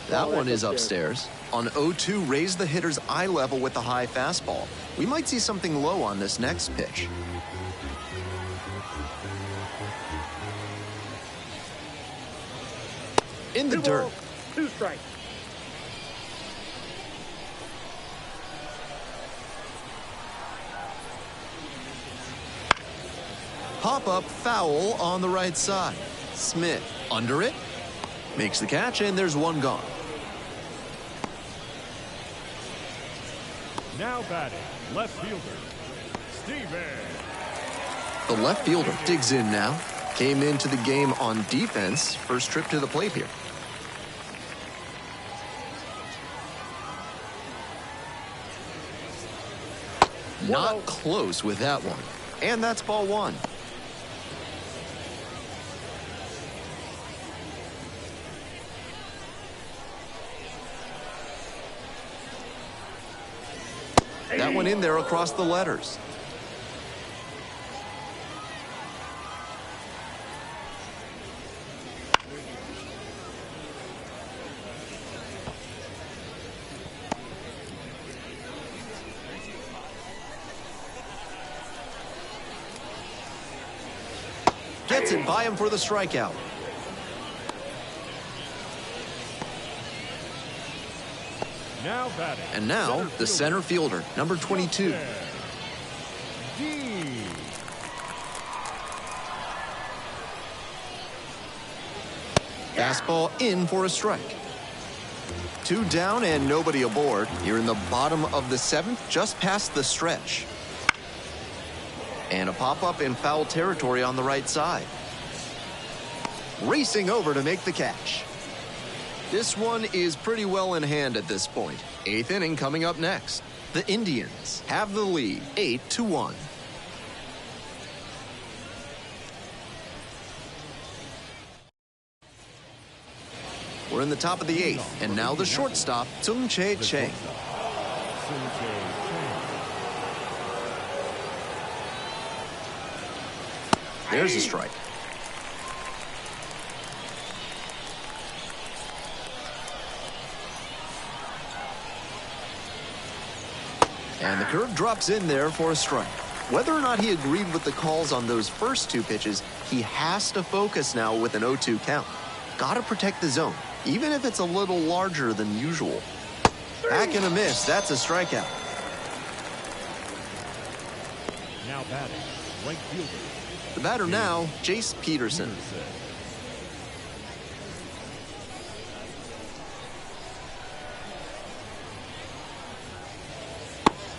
That one is upstairs. On 0-2, raise the hitter's eye level with the high fastball. We might see something low on this next pitch. In the 2 dirt. balls, 2 strikes. Pop-up foul on the right side. Smith under it. Makes the catch, and there's one gone. Now batting, left fielder, Steven. The left fielder digs in now. Came into the game on defense. First trip to the plate here. Not close with that one. And that's ball one. That one in there across the letters. Gets it by him for the strikeout. Now batting. And now the center fielder, number 22. D. Fastball in for a strike. 2 down and nobody aboard. Here in the bottom of the 7th, just past the stretch. And a pop-up in foul territory on the right side. Racing over to make the catch. This one is pretty well in hand at this point. 8th inning coming up next. The Indians have the lead, 8-1. We're in the top of the 8th, and now the shortstop, Sung Chae Chang. There's a strike. And the curve drops in there for a strike. Whether or not he agreed with the calls on those first 2 pitches, he has to focus now with an 0-2 count. Gotta protect the zone, even if it's a little larger than usual. Back and a miss, that's a strikeout. Now batting, right fielder. The batter now, Jace Peterson.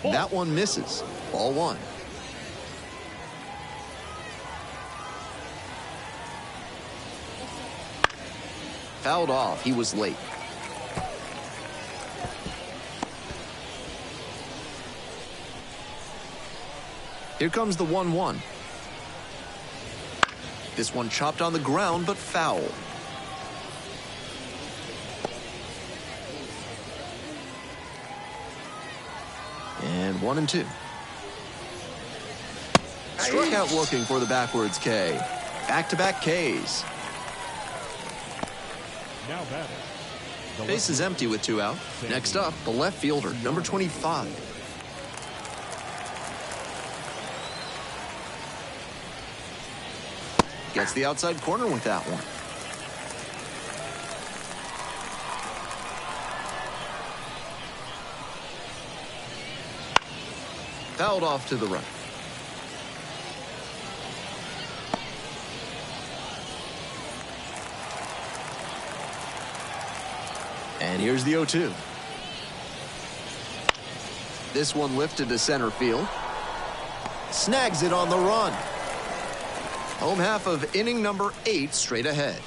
That one misses. Ball one. Fouled off. He was late. Here comes the 1-1. This one chopped on the ground, but foul. And 1-2. Struck out looking for the backwards K. Back-to-back Ks. Now batting. Base is empty with 2 out. Next up, the left fielder, number 25. Gets the outside corner with that one. Fouled off to the right. And here's the 0-2. This one lifted to center field. Snags it on the run. Home half of inning number 8 straight ahead.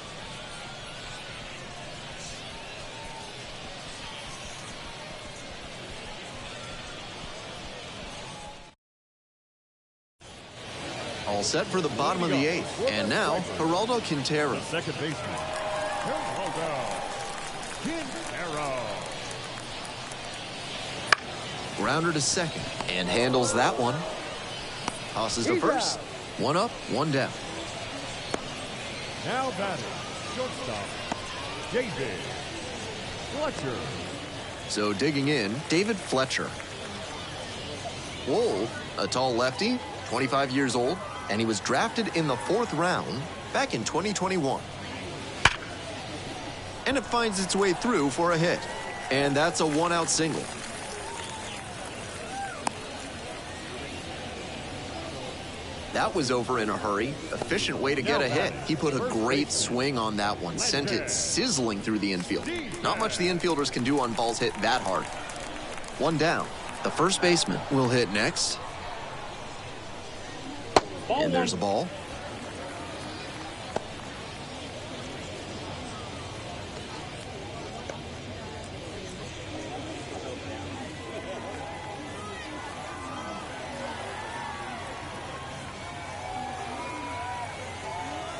All set for the bottom of the 8th. And now, Geraldo Quintero. Second baseman, Geraldo Quintero. Grounder to second. And handles that one. Tosses to first. One up, one down. Now batting, shortstop, David Fletcher. So digging in, David Fletcher. Wohl, a tall lefty, 25 years old, and he was drafted in the 4th round back in 2021. And it finds its way through for a hit. And that's a 1-out single. That was over in a hurry. Efficient way to get a hit. He put a great swing on that one. Sent it sizzling through the infield. Not much the infielders can do on balls hit that hard. One down. The first baseman will hit next. And there's a ball.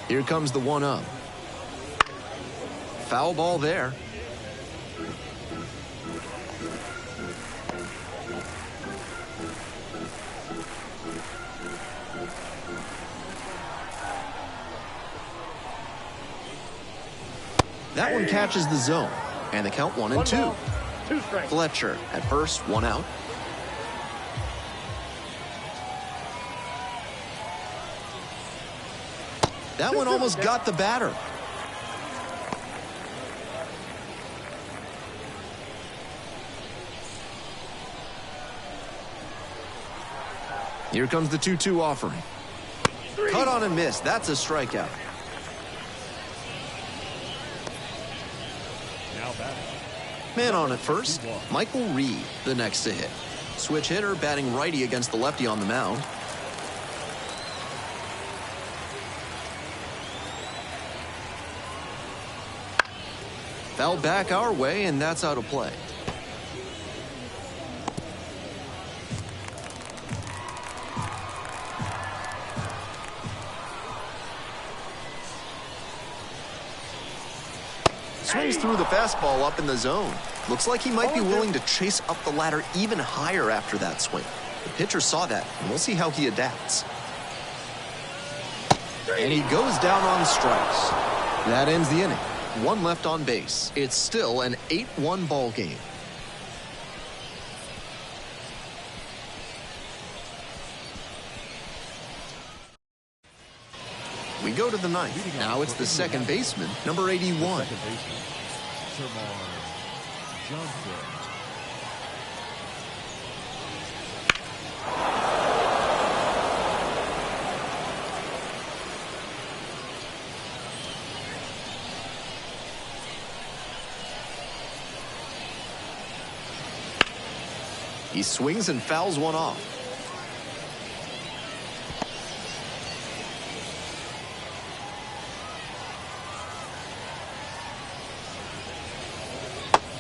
Here comes the 1-0. Foul ball there. That one catches the zone, and the count 1-2. 2 strikes. Fletcher at first, 1 out. That one almost got the batter. Here comes the 2-2 offering. Cut on and miss. That's a strikeout. Now batting, Man on at first, Michael Reed, the next to hit. Switch hitter batting righty against the lefty on the mound. Fouled back our way, and that's out of play. Swings through the fastball up in the zone. Looks like he might be willing to chase up the ladder even higher after that swing. The pitcher saw that, and we'll see how he adapts. And he goes down on strikes. That ends the inning. 1 left on base. It's still an 8-1 ball game. We go to the 9th. Now it's the second baseman, number 81. second baseman, Termarr Johnson. He swings and fouls one off.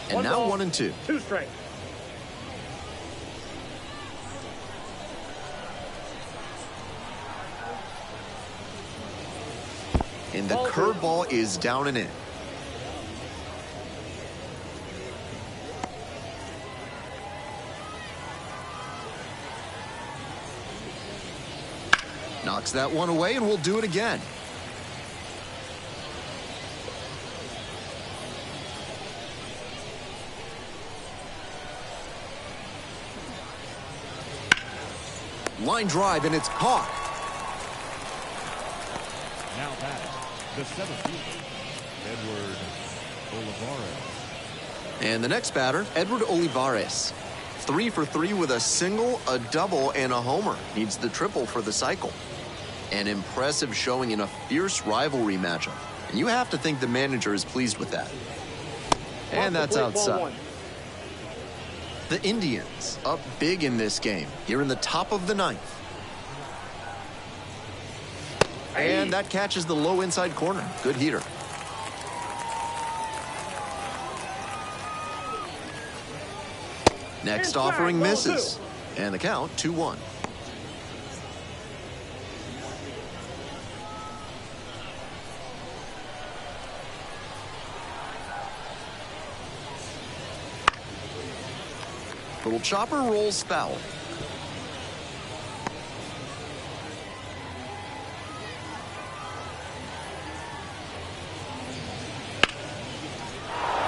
And now 1-2. 2 strikes. And the curveball is down and in. Knocks that one away, and we'll do it again. Line drive, and it's caught. Now The center fielder, Edward Olivares. And the next batter, Edward Olivares. 3 for 3 with a single, a double, and a homer. Needs the triple for the cycle. An impressive showing in a fierce rivalry matchup. And you have to think the manager is pleased with that. And that's outside. The Indians up big in this game here in the top of the 9th. And that catches the low inside corner. Good heater. Next offering misses. And the count 2-1. Little chopper rolls foul.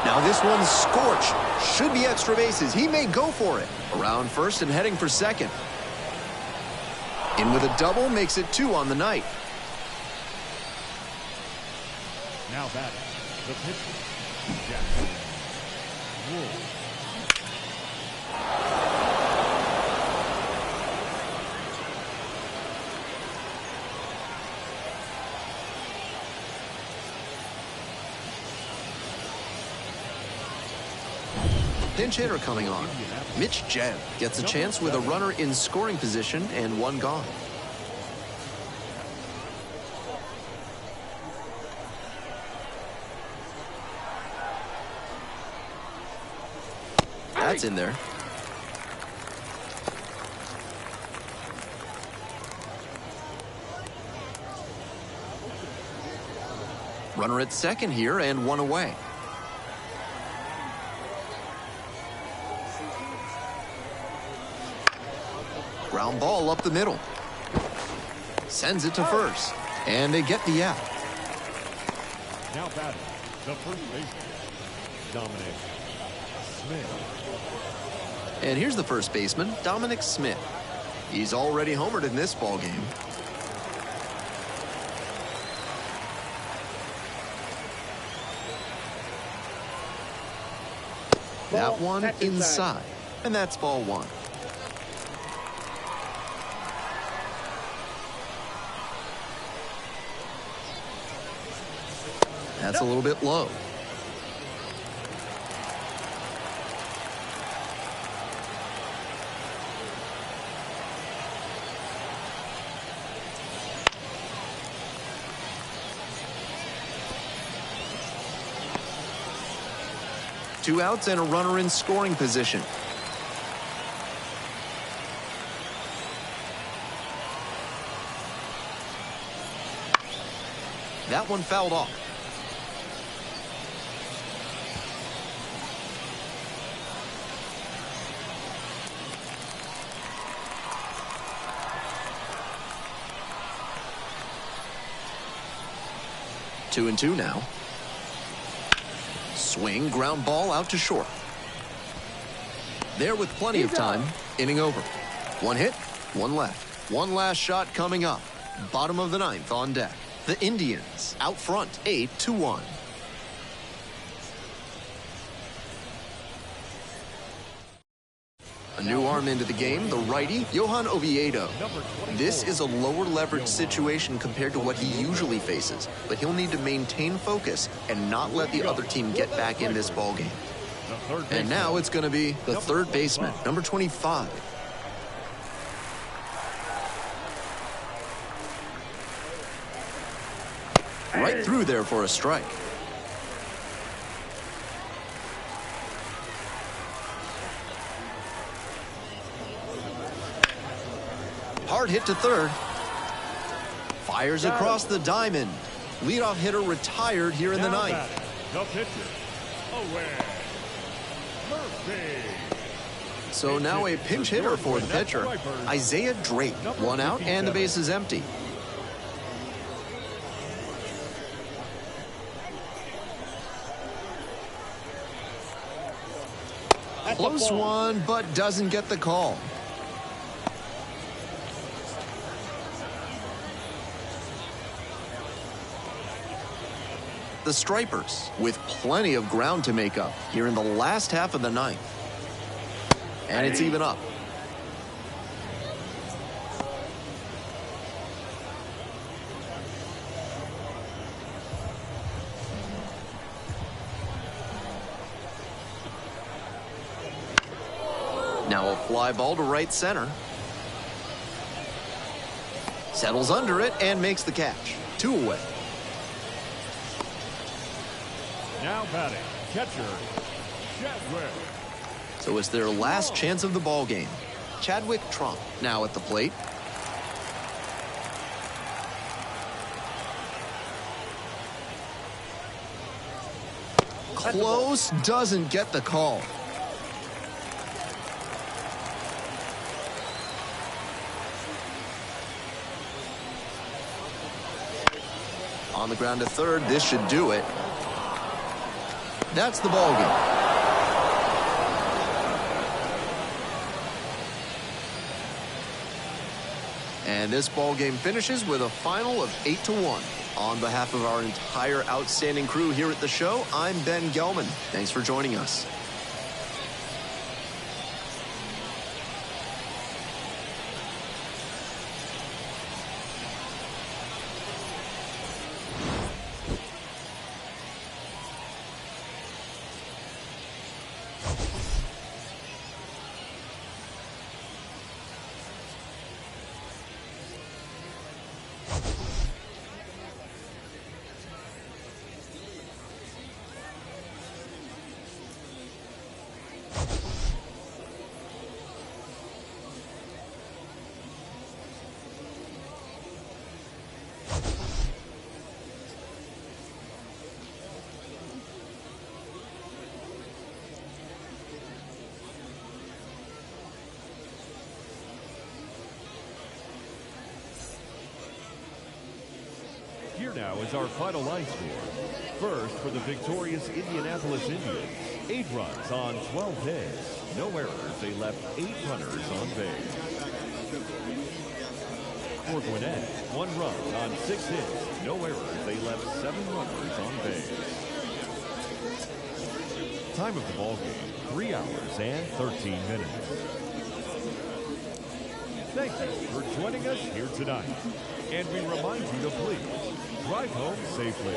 Now this one's scorched. Should be extra bases. He may go for it. Around first and heading for second. In with a double makes it 2 on the night. Now batting, the pitcher, Jackson Wolf. Pinch hitter coming on. Mitch Jebb gets a chance with a runner in scoring position and 1 gone. That's in there. Runner at second here and 1 away. Ground ball up the middle. Sends it to first. And they get the out. Now batting, the first baseman, Dominic Smith. And here's the first baseman, Dominic Smith. He's already homered in this ball game. That one inside. And that's ball 1. That's a little bit low. Two outs and a runner in scoring position. That one fouled off. Two and two now. Swing, ground ball out to short. There with plenty of time. Inning over. 1 hit, 1 left. One last shot coming up. Bottom of the 9th on deck. The Indians out front 8-1. A new arm into the game, the righty, Johan Oviedo. This is a lower leverage situation compared to what he usually faces, but he'll need to maintain focus and not let the other team get back in this ballgame. And now it's going to be the third baseman, number 25. Right through there for a strike. Hard hit to third. Fires across the diamond. Leadoff hitter retired here in the 9th. The pitcher, Owen Murphy. So now a pinch hitter for the pitcher, Isaiah Drake. 1 out and the base is empty. Close one, but doesn't get the call. the Stripers with plenty of ground to make up here in the last half of the ninth. And it's even up. Now a fly ball to right center. Settles under it and makes the catch. 2 away. Now batting, catcher, Chadwick. So it's their last chance of the ball game. Chadwick Trump now at the plate. Close, doesn't get the call. On the ground to third, this should do it. That's the ball game. And this ball game finishes with a final of 8-1. On behalf of our entire outstanding crew here at the show, I'm Ben Gelman. Thanks for joining us. Here now is our final line score. First, for the victorious Indianapolis Indians, 8 runs on 12 hits. No errors. They left 8 runners on base. For Gwinnett, 1 run on 6 hits. No errors. They left 7 runners on base. Time of the ball game, 3 hours and 13 minutes. Thank you for joining us here tonight. And we remind you to please drive home safely.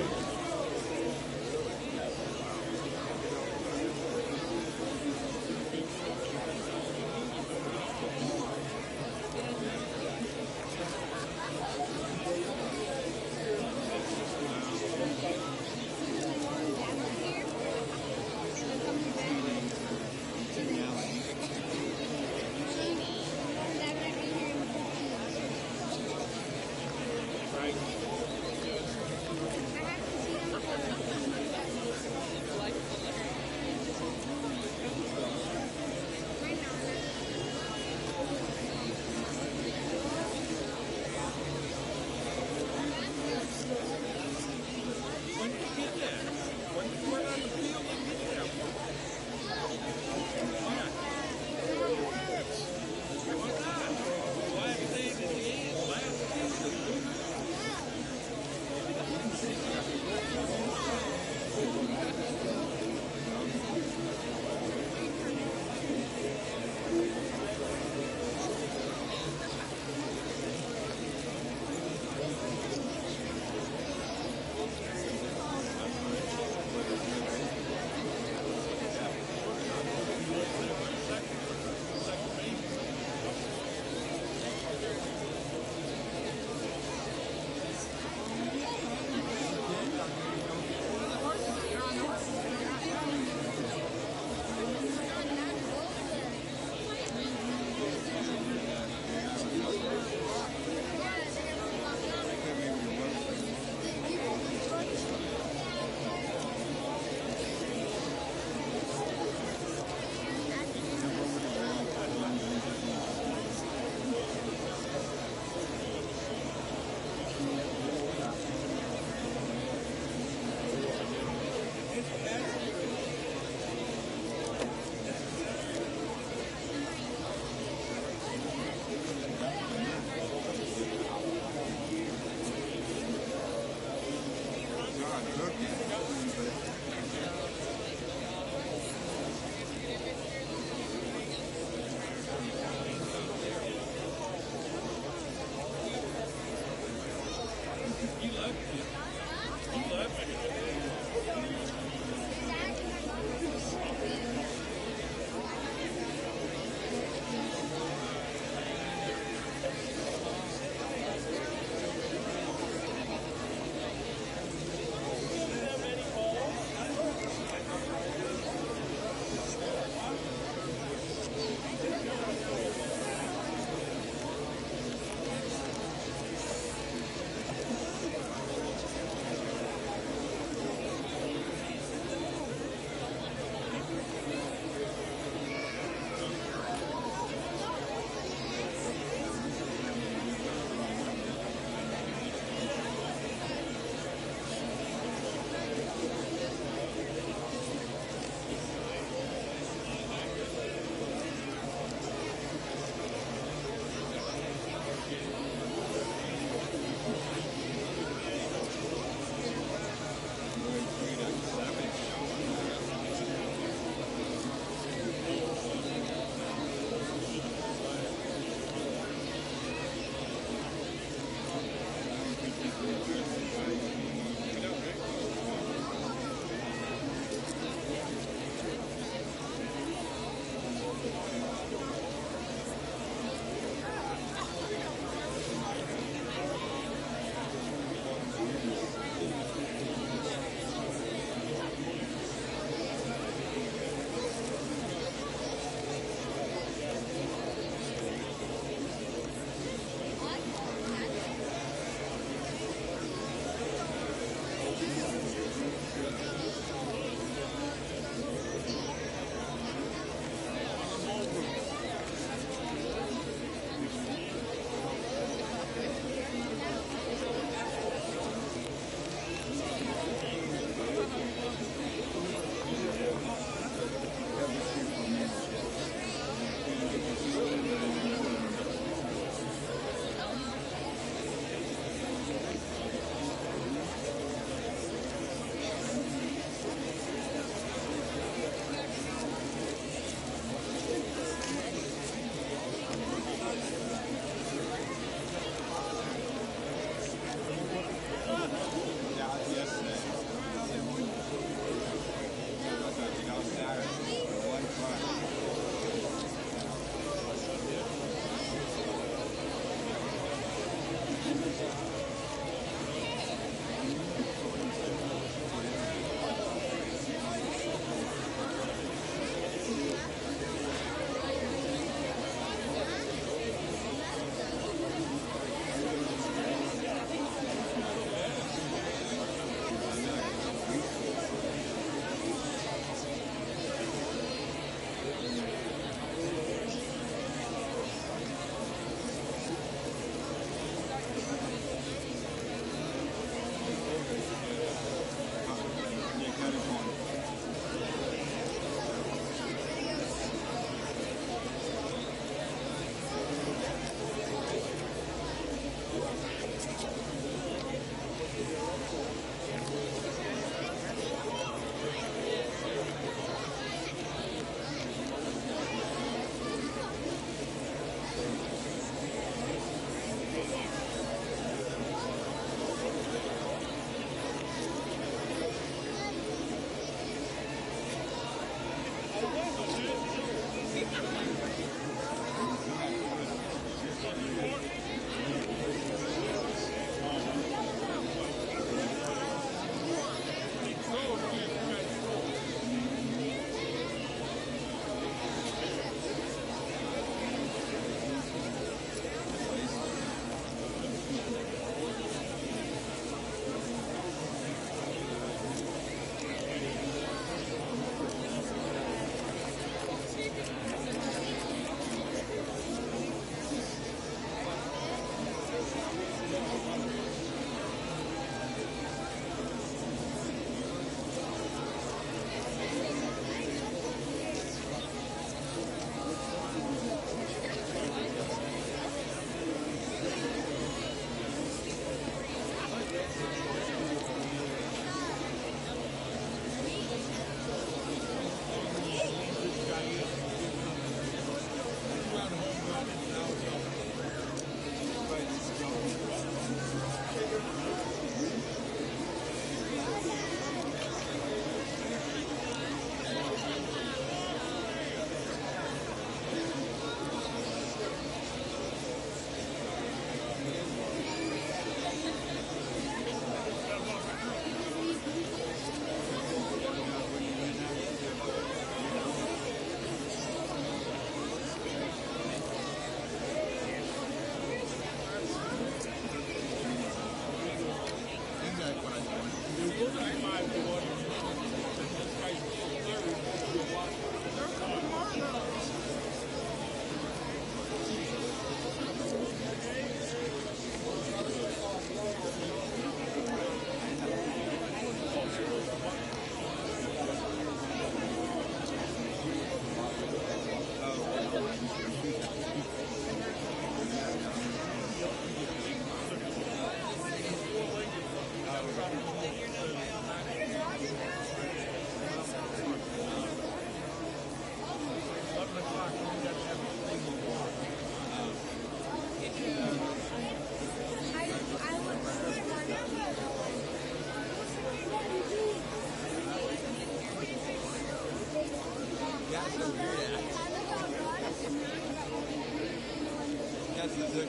Yeah.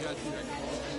Got you.